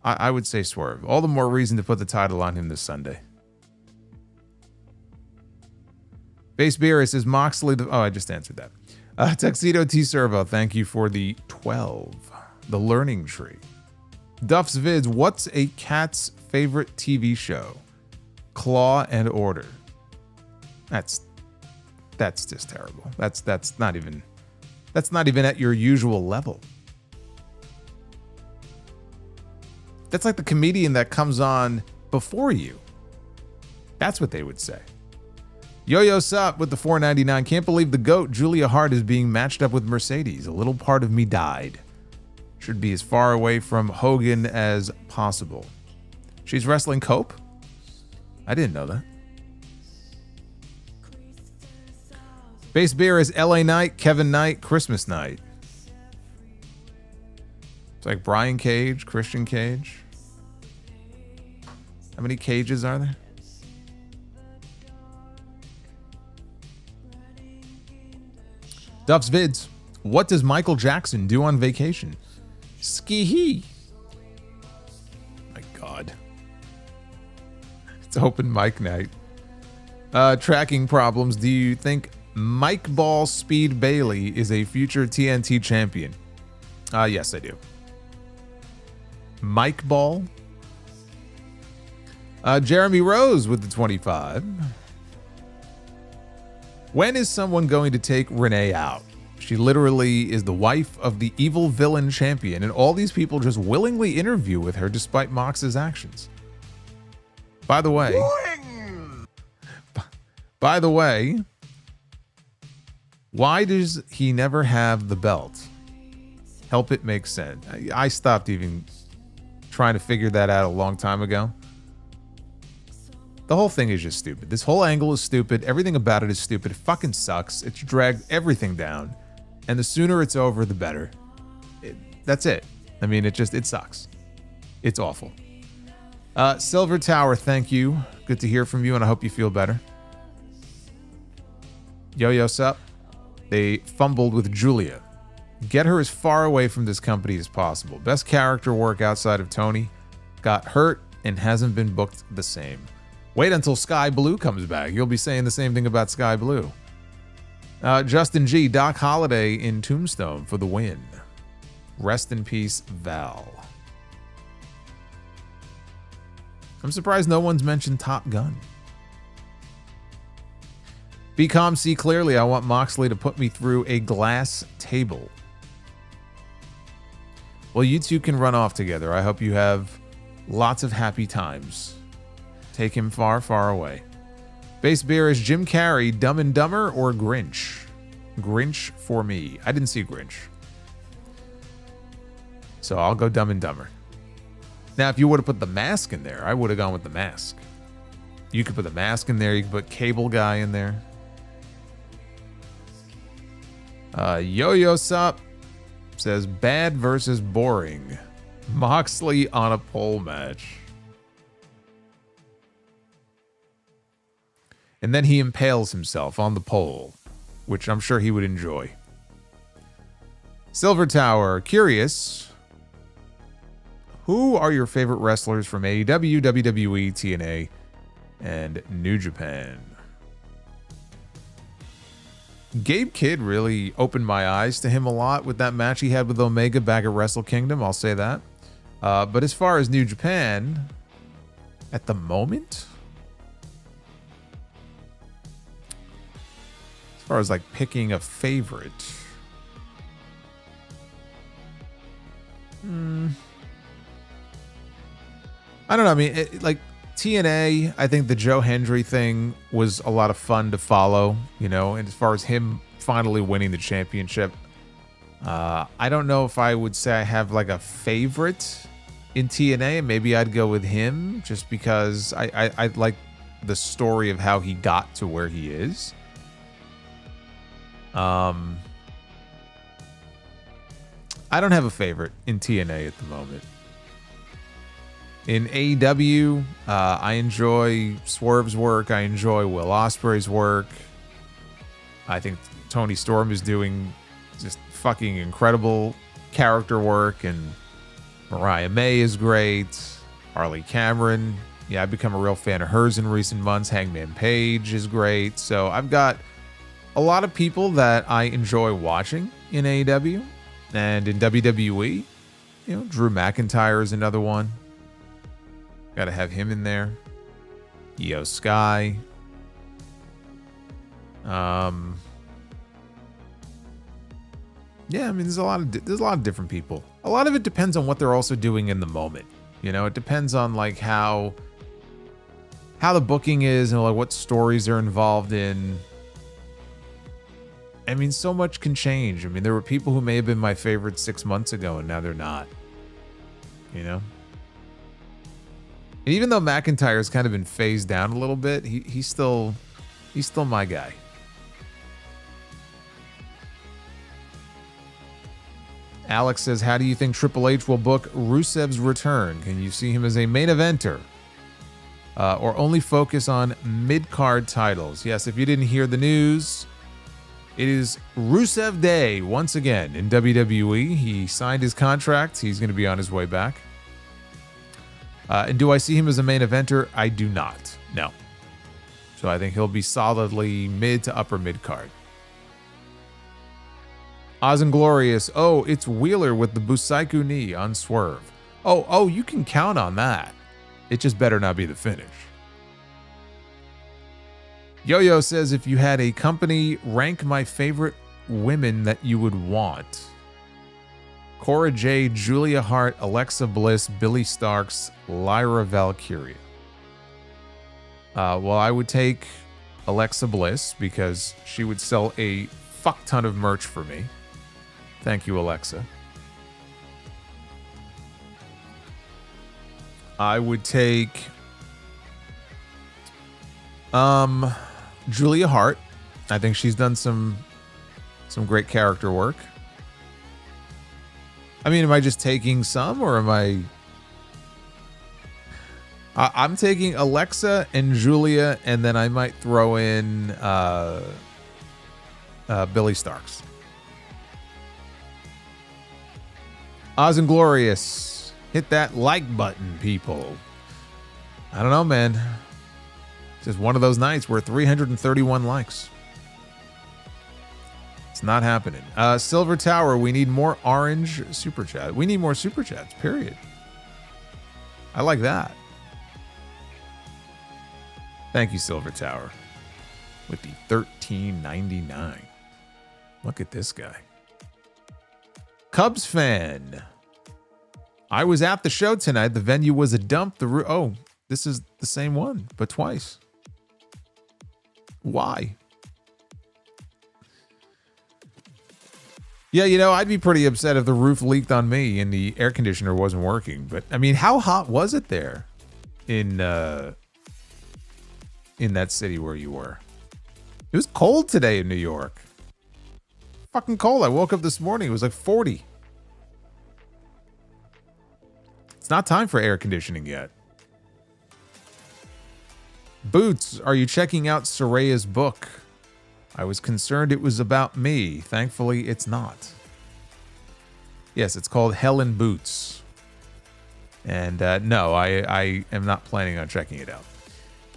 I would say Swerve. All the more reason to put the title on him this Sunday. Base Beerus, is Moxley the... Oh, I just answered that. Tuxedo T Servo, thank you for the 12. The Learning Tree. Duff's Vids, what's a cat's favorite TV show? Claw and Order. That's just terrible. That's not even at your usual level. That's like the comedian that comes on before you. That's what they would say. Yo-Yo Sup with the $4.99. Can't believe the GOAT, Julia Hart, is being matched up with Mercedes. A little part of me died. Should be as far away from Hogan as possible. She's wrestling Cope? I didn't know that. Base Beer is LA Knight, Kevin Knight, Christmas Night. It's like Brian Cage, Christian Cage. How many cages are there? Duff's Vids. What does Michael Jackson do on vacation? Ski-hee. My God. It's open mic night. Tracking problems. Do you think Mike Ball Speed Bailey is a future TNT champion? Yes, I do. Mike Ball. Jeremy Rose with the 25. When is someone going to take Renee out? She literally is the wife of the evil villain champion, and all these people just willingly interview with her despite Mox's actions. By the way, why does he never have the belt? Help it make sense. I stopped even trying to figure that out a long time ago. The whole thing is just stupid. This whole angle is stupid. Everything about it is stupid. It fucking sucks. It's dragged everything down. And the sooner it's over, the better. That's it. I mean, it sucks. It's awful. Silver Tower, thank you. Good to hear from you, and I hope you feel better. Yo-Yo Sup. They fumbled with Julia. Get her as far away from this company as possible. Best character work outside of Toni. Got hurt and hasn't been booked the same. Wait until Sky Blue comes back. You'll be saying the same thing about Sky Blue. Justin G. Doc Holliday in Tombstone for the win. Rest in peace, Val. I'm surprised no one's mentioned Top Gun. Be calm, see clearly. I want Moxley to put me through a glass table. Well, you two can run off together. I hope you have lots of happy times. Take him far, far away. Base Beer is Jim Carrey, Dumb and Dumber, or Grinch? Grinch for me. I didn't see Grinch. So I'll go Dumb and Dumber. Now, if you would have put the mask in there, I would have gone with the mask. You could put the mask in there. You could put Cable Guy in there. Yo-Yo Sup says bad versus boring. Moxley on a pole match. And then he impales himself on the pole, which I'm sure he would enjoy. Silver Tower, curious. Who are your favorite wrestlers from AEW, WWE, TNA, and New Japan? Gabe Kidd really opened my eyes to him a lot with that match he had with Omega back at Wrestle Kingdom. I'll say that. But as far as New Japan, at the moment, as far as like picking a favorite, I don't know. I mean, like TNA, I think the Joe Hendry thing was a lot of fun to follow, you know, and as far as him finally winning the championship, I don't know if I would say I have like a favorite in TNA. Maybe I'd go with him just because I like the story of how he got to where he is. I don't have a favorite in TNA at the moment. In AEW, I enjoy Swerve's work. I enjoy Will Ospreay's work. I think Toni Storm is doing just fucking incredible character work, and Mariah May is great. Harley Cameron, yeah, I've become a real fan of hers in recent months. Hangman Page is great. So I've got a lot of people that I enjoy watching in AEW. And in WWE, you know, Drew McIntyre is another one. Got to have him in there. Io Sky. Yeah, I mean, there's a lot of different people. A lot of it depends on what they're also doing in the moment. You know, it depends on like how the booking is and like what stories they're involved in. I mean, so much can change. I mean, there were people who may have been my favorite 6 months ago and now they're not. You know? And even though McIntyre's kind of been phased down a little bit, he's still my guy. Alex says, how do you think Triple H will book Rusev's return? Can you see him as a main eventer? Or only focus on mid-card titles? Yes, if you didn't hear the news, it is Rusev Day once again in WWE. He signed his contract. He's going to be on his way back. And do I see him as a main eventer? I do not. No. So I think he'll be solidly mid to upper mid card. Oz and Glorious. Oh, it's Wheeler with the Busaiku knee on Swerve. Oh, you can count on that. It just better not be the finish. Yo-Yo says, if you had a company, rank my favorite women that you would want. Cora Jade, Julia Hart, Alexa Bliss, Billy Starks, Lyra Valkyria. Well, I would take Alexa Bliss because she would sell a fuck ton of merch for me. Thank you, Alexa. I would take Julia Hart. I think she's done some great character work. I mean, am I just taking some, or am I... I'm taking Alexa and Julia, and then I might throw in Billy Starks. Oz and Glorious. Hit that like button, people. I don't know, man. It's just one of those nights where 331 likes. It's not happening. Silver Tower, we need more orange super chat. We need more super chats, period. I like that. Thank you, Silver Tower, with the $13.99. Look at this guy. Cubs fan. I was at the show tonight. The venue was a dump. Oh, this is the same one, but twice. Why? Yeah, you know, I'd be pretty upset if the roof leaked on me and the air conditioner wasn't working. But I mean, how hot was it there in that city where you were? It was cold today in New York. Fucking cold. I woke up this morning. It was like 40. It's not time for air conditioning yet. Boots, are you checking out Soraya's book? I was concerned it was about me. Thankfully, it's not. Yes, it's called Hell in Boots. And no, I am not planning on checking it out.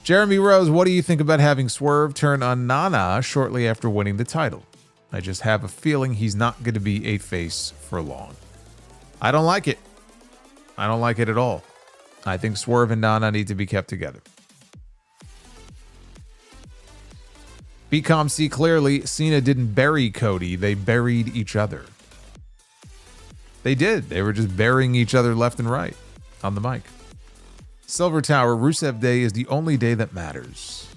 Jeremy Rose, what do you think about having Swerve turn on Nana shortly after winning the title? I just have a feeling he's not going to be a face for long. I don't like it. I don't like it at all. I think Swerve and Nana need to be kept together. BCOM see clearly, Cena didn't bury Cody. They buried each other. They did. They were just burying each other left and right on the mic. Silver Tower, Rusev Day is the only day that matters.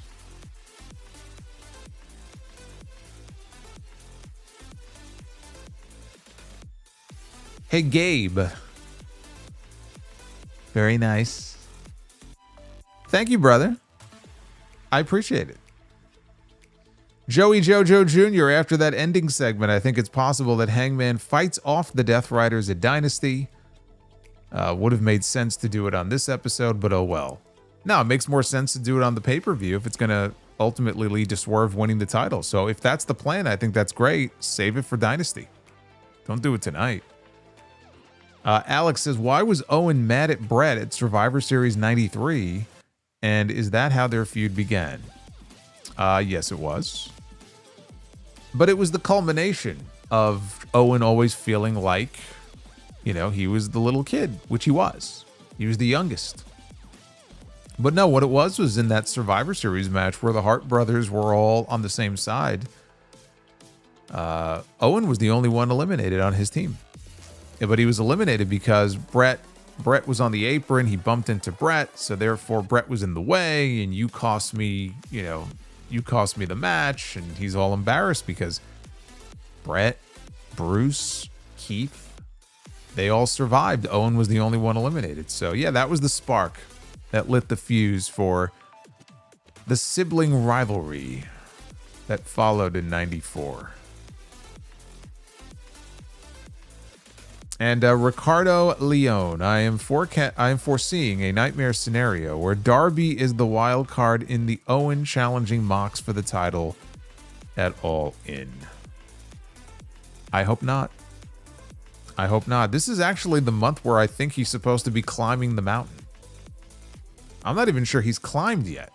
Hey, Gabe. Very nice. Thank you, brother. I appreciate it. Joey Jojo Jr., after that ending segment, I think it's possible that Hangman fights off the Death Riders at Dynasty. Would have made sense to do it on this episode, but oh well. No, it makes more sense to do it on the pay-per-view if it's going to ultimately lead to Swerve winning the title. So if that's the plan, I think that's great. Save it for Dynasty. Don't do it tonight. Alex says, why was Owen mad at Brett at Survivor Series 93? And is that how their feud began? Yes, it was. But it was the culmination of Owen always feeling like, you know, he was the little kid, which he was. He was the youngest. But no, what it was in that Survivor Series match where the Hart brothers were all on the same side. Owen was the only one eliminated on his team. Yeah, but he was eliminated because Brett was on the apron. He bumped into Brett. So therefore Brett was in the way and you cost me the match. And he's all embarrassed because Brett, Bruce, Keith, they all survived. Owen was the only one eliminated. So yeah, that was the spark that lit the fuse for the sibling rivalry that followed in 94. And Ricardo Leone, I am foreseeing a nightmare scenario where Darby is the wild card in the Owen challenging Mox for the title at All In. I hope not. I hope not. This is actually the month where I think he's supposed to be climbing the mountain. I'm not even sure he's climbed yet.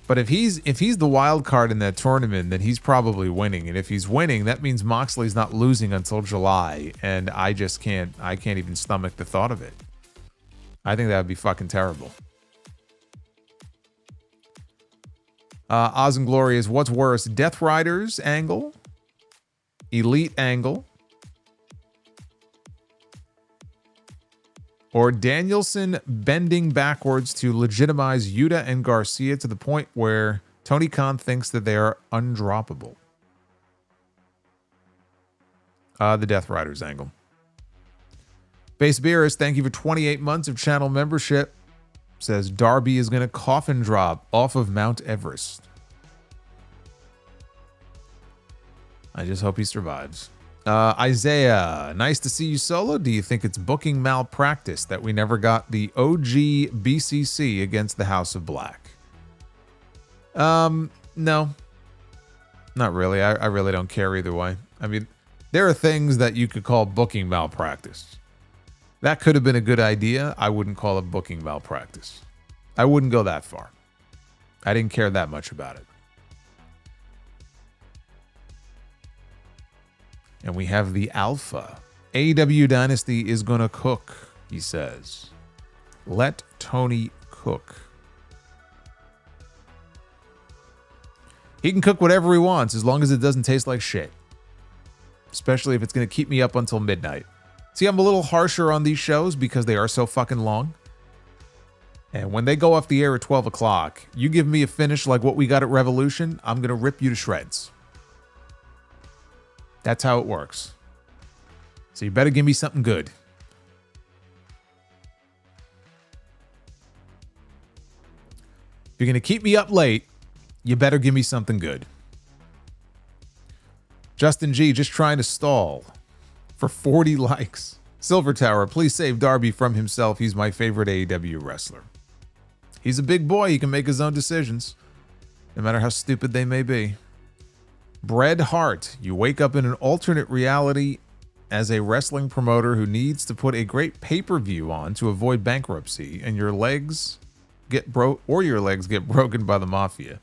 But if he's the wild card in that tournament, then he's probably winning. And if he's winning, that means Moxley's not losing until July. And I can't even stomach the thought of it. I think that would be fucking terrible. Oz and Glory is what's worse, Death Riders angle, Elite angle, or Danielson bending backwards to legitimize Yuta and Garcia to the point where Tony Khan thinks that they are undroppable. The Death Riders angle. Base Beerus, thank you for 28 months of channel membership. Says Darby is going to coffin drop off of Mount Everest. I just hope he survives. Isaiah, nice to see you solo. Do you think it's booking malpractice that we never got the OG BCC against the House of Black? No, not really. I really don't care either way. I mean, there are things that you could call booking malpractice. That could have been a good idea. I wouldn't call it booking malpractice. I wouldn't go that far. I didn't care that much about it. And we have the Alpha. AEW Dynasty is going to cook, he says. Let Tony cook. He can cook whatever he wants as long as it doesn't taste like shit. Especially if it's going to keep me up until midnight. See, I'm a little harsher on these shows because they are so fucking long. And when they go off the air at 12 o'clock, you give me a finish like what we got at Revolution, I'm going to rip you to shreds. That's how it works. So you better give me something good. If you're going to keep me up late, you better give me something good. Justin G, just trying to stall for 40 likes. Silver Tower, please save Darby from himself. He's my favorite AEW wrestler. He's a big boy. He can make his own decisions, no matter how stupid they may be. Bret Hart, you wake up in an alternate reality as a wrestling promoter who needs to put a great pay-per-view on to avoid bankruptcy, and your legs get broken by the mafia.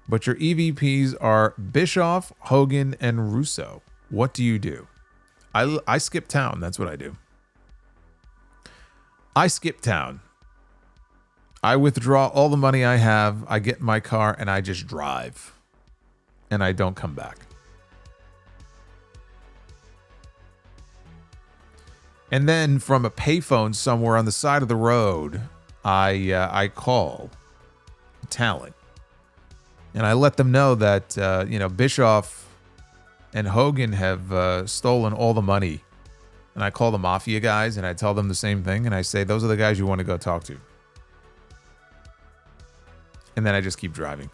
But your EVPs are Bischoff, Hogan, and Russo. What do you do? I skip town. That's what I do. I skip town. I withdraw all the money I have. I get in my car and I just drive. And I don't come back. And then from a payphone somewhere on the side of the road, I call talent. And I let them know that, Bischoff and Hogan have stolen all the money. And I call the mafia guys and I tell them the same thing. And I say, those are the guys you want to go talk to. And then I just keep driving.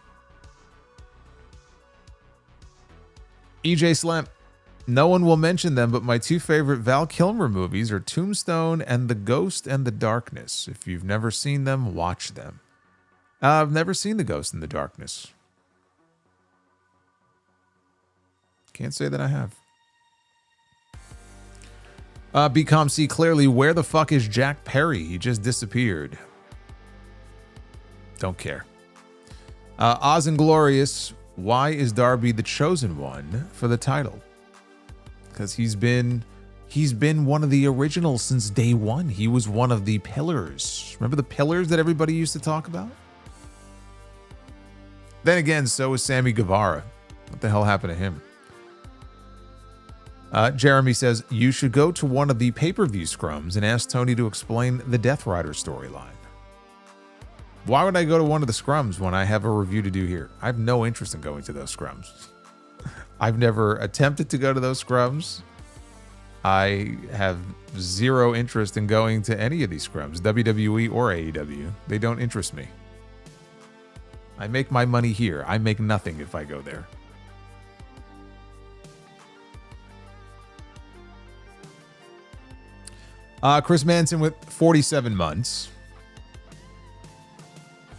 EJ Slamp. No one will mention them, but my two favorite Val Kilmer movies are Tombstone and The Ghost and the Darkness. If you've never seen them, watch them. I've never seen The Ghost and the Darkness. Can't say that I have. BComC, clearly, where the fuck is Jack Perry? He just disappeared. Don't care. Oz and Glorious, why is Darby the chosen one for the title? Because he's been one of the originals since day one. He was one of the pillars. Remember the pillars that everybody used to talk about? Then again, so is Sammy Guevara. What the hell happened to him? Jeremy says, you should go to one of the pay-per-view scrums and ask Tony to explain the Death Rider storyline. Why would I go to one of the scrums when I have a review to do here? I have no interest in going to those scrums. I've never attempted to go to those scrums. I have zero interest in going to any of these scrums, WWE or AEW. They don't interest me. I make my money here. I make nothing if I go there. Chris Manson with 47 months.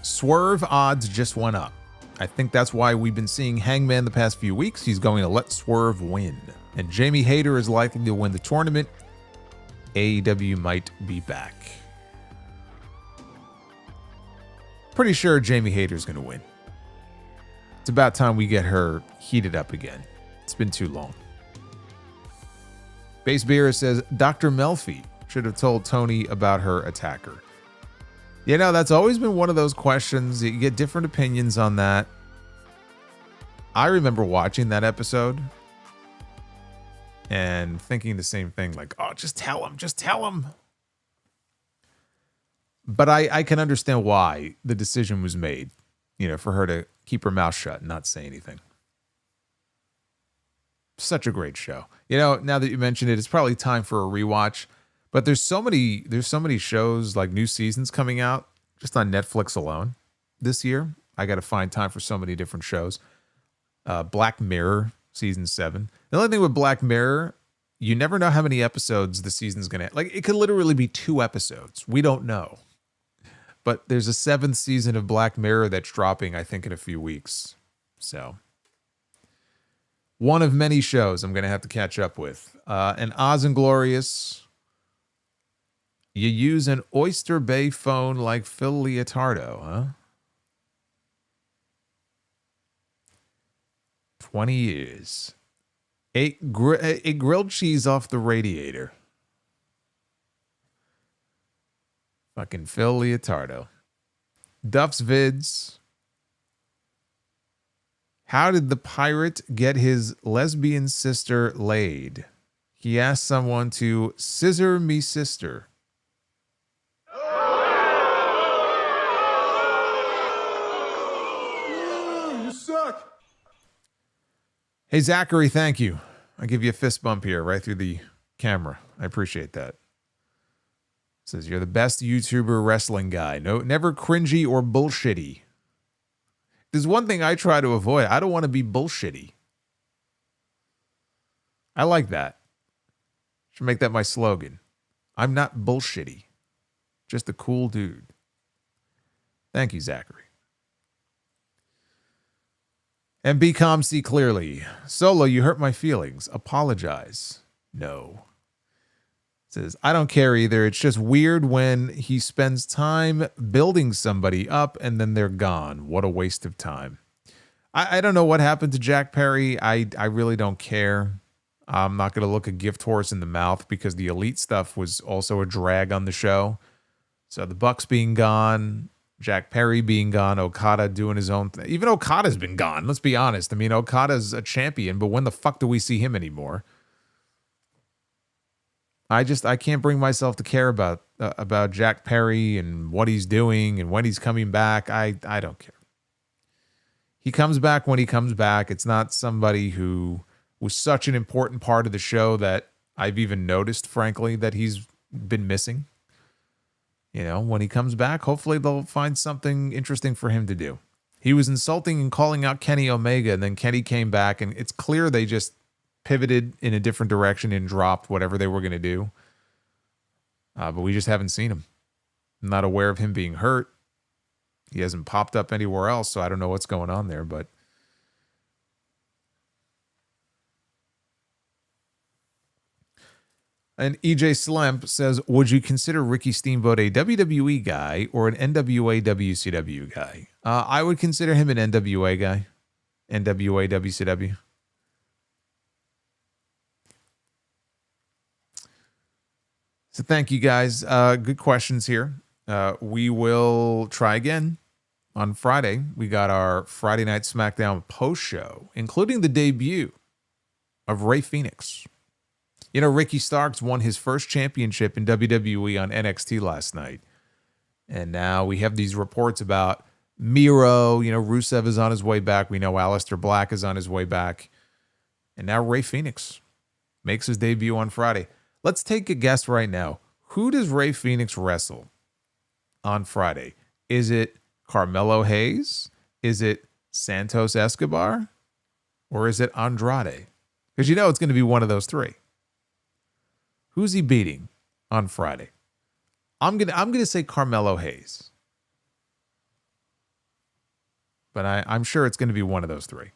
Swerve odds just went up. I think that's why we've been seeing Hangman the past few weeks. He's going to let Swerve win. And Jamie Hayter is likely to win the tournament. AEW might be back. Pretty sure Jamie Hayter's going to win. It's about time we get her heated up again. It's been too long. Base Beer says, Dr. Melfi should have told Toni about her attacker. You know, that's always been one of those questions. You get different opinions on that. I remember watching that episode and thinking the same thing, like, oh, just tell him. But I can understand why the decision was made, for her to keep her mouth shut and not say anything. Such a great show. Now that you mentioned it, it's probably time for a rewatch. But there's so many shows, like new seasons coming out just on Netflix alone this year. I got to find time for so many different shows. Black Mirror season 7. The only thing with Black Mirror, you never know how many episodes the season's gonna. Like, it could literally be 2 episodes. We don't know. But there's a 7th season of Black Mirror that's dropping, I think, in a few weeks. So, one of many shows I'm gonna have to catch up with. And Oz and Glorious. You use an Oyster Bay phone like Phil Leotardo, huh? 20 years. Ate grilled cheese off the radiator. Fucking Phil Leotardo. Duff's Vids. How did the pirate get his lesbian sister laid? He asked someone to scissor me sister. Hey, Zachary, thank you. I give you a fist bump here right through the camera. I appreciate that. Says you're the best YouTuber wrestling guy. No, never cringy or bullshitty. There's one thing I try to avoid. I don't want to be bullshitty. I like that. Should make that my slogan. I'm not bullshitty. Just a cool dude. Thank you, Zachary. And BComC clearly. Solo, you hurt my feelings. Apologize. No. Says, I don't care either. It's just weird when he spends time building somebody up and then they're gone. What a waste of time. I don't know what happened to Jack Perry. I really don't care. I'm not going to look a gift horse in the mouth because the Elite stuff was also a drag on the show. So the Bucks being gone, Jack Perry being gone, Okada doing his own thing. Even Okada's been gone. Let's be honest. I mean, Okada's a champion, but when the fuck do we see him anymore? I can't bring myself to care about Jack Perry and what he's doing and when he's coming back. I don't care. He comes back when he comes back. It's not somebody who was such an important part of the show that I've even noticed, frankly, that he's been missing. You know, when he comes back, hopefully they'll find something interesting for him to do. He was insulting and calling out Kenny Omega, and then Kenny came back, and it's clear they just pivoted in a different direction and dropped whatever they were going to do. But we just haven't seen him. I'm not aware of him being hurt. He hasn't popped up anywhere else, so I don't know what's going on there, but and EJ Slemp says, would you consider Ricky Steamboat a WWE guy or an NWA WCW guy? I would consider him an NWA guy. NWA WCW. So thank you guys. Good questions here. We will try again on Friday. We got our Friday Night SmackDown post show, including the debut of Rey Fenix. You know, Ricky Starks won his first championship in WWE on NXT last night. And now we have these reports about Miro. You know, Rusev is on his way back. We know Aleister Black is on his way back. And now Rey Fenix makes his debut on Friday. Let's take a guess right now. Who does Rey Fenix wrestle on Friday? Is it Carmelo Hayes? Is it Santos Escobar? Or is it Andrade? Because you know it's going to be one of those three. Who's he beating on Friday? I'm gonna say Carmelo Hayes. But I'm sure it's going to be one of those three.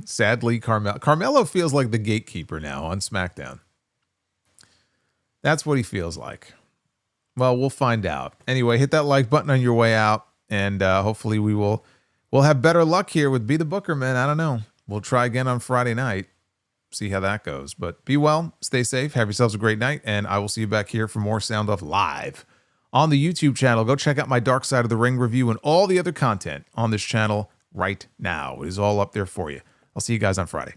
Sadly, Carmelo feels like the gatekeeper now on SmackDown. That's what he feels like. Well, we'll find out. Anyway, hit that like button on your way out, and hopefully we'll have better luck here with Be the Booker, man. I don't know. We'll try again on Friday night. See how that goes. But be well, stay safe, have yourselves a great night, and I will see you back here for more Sound Off live on the YouTube channel. Go check out my Dark Side of the Ring review and all the other content on this channel right now. It is all up there for you. I'll see you guys on Friday.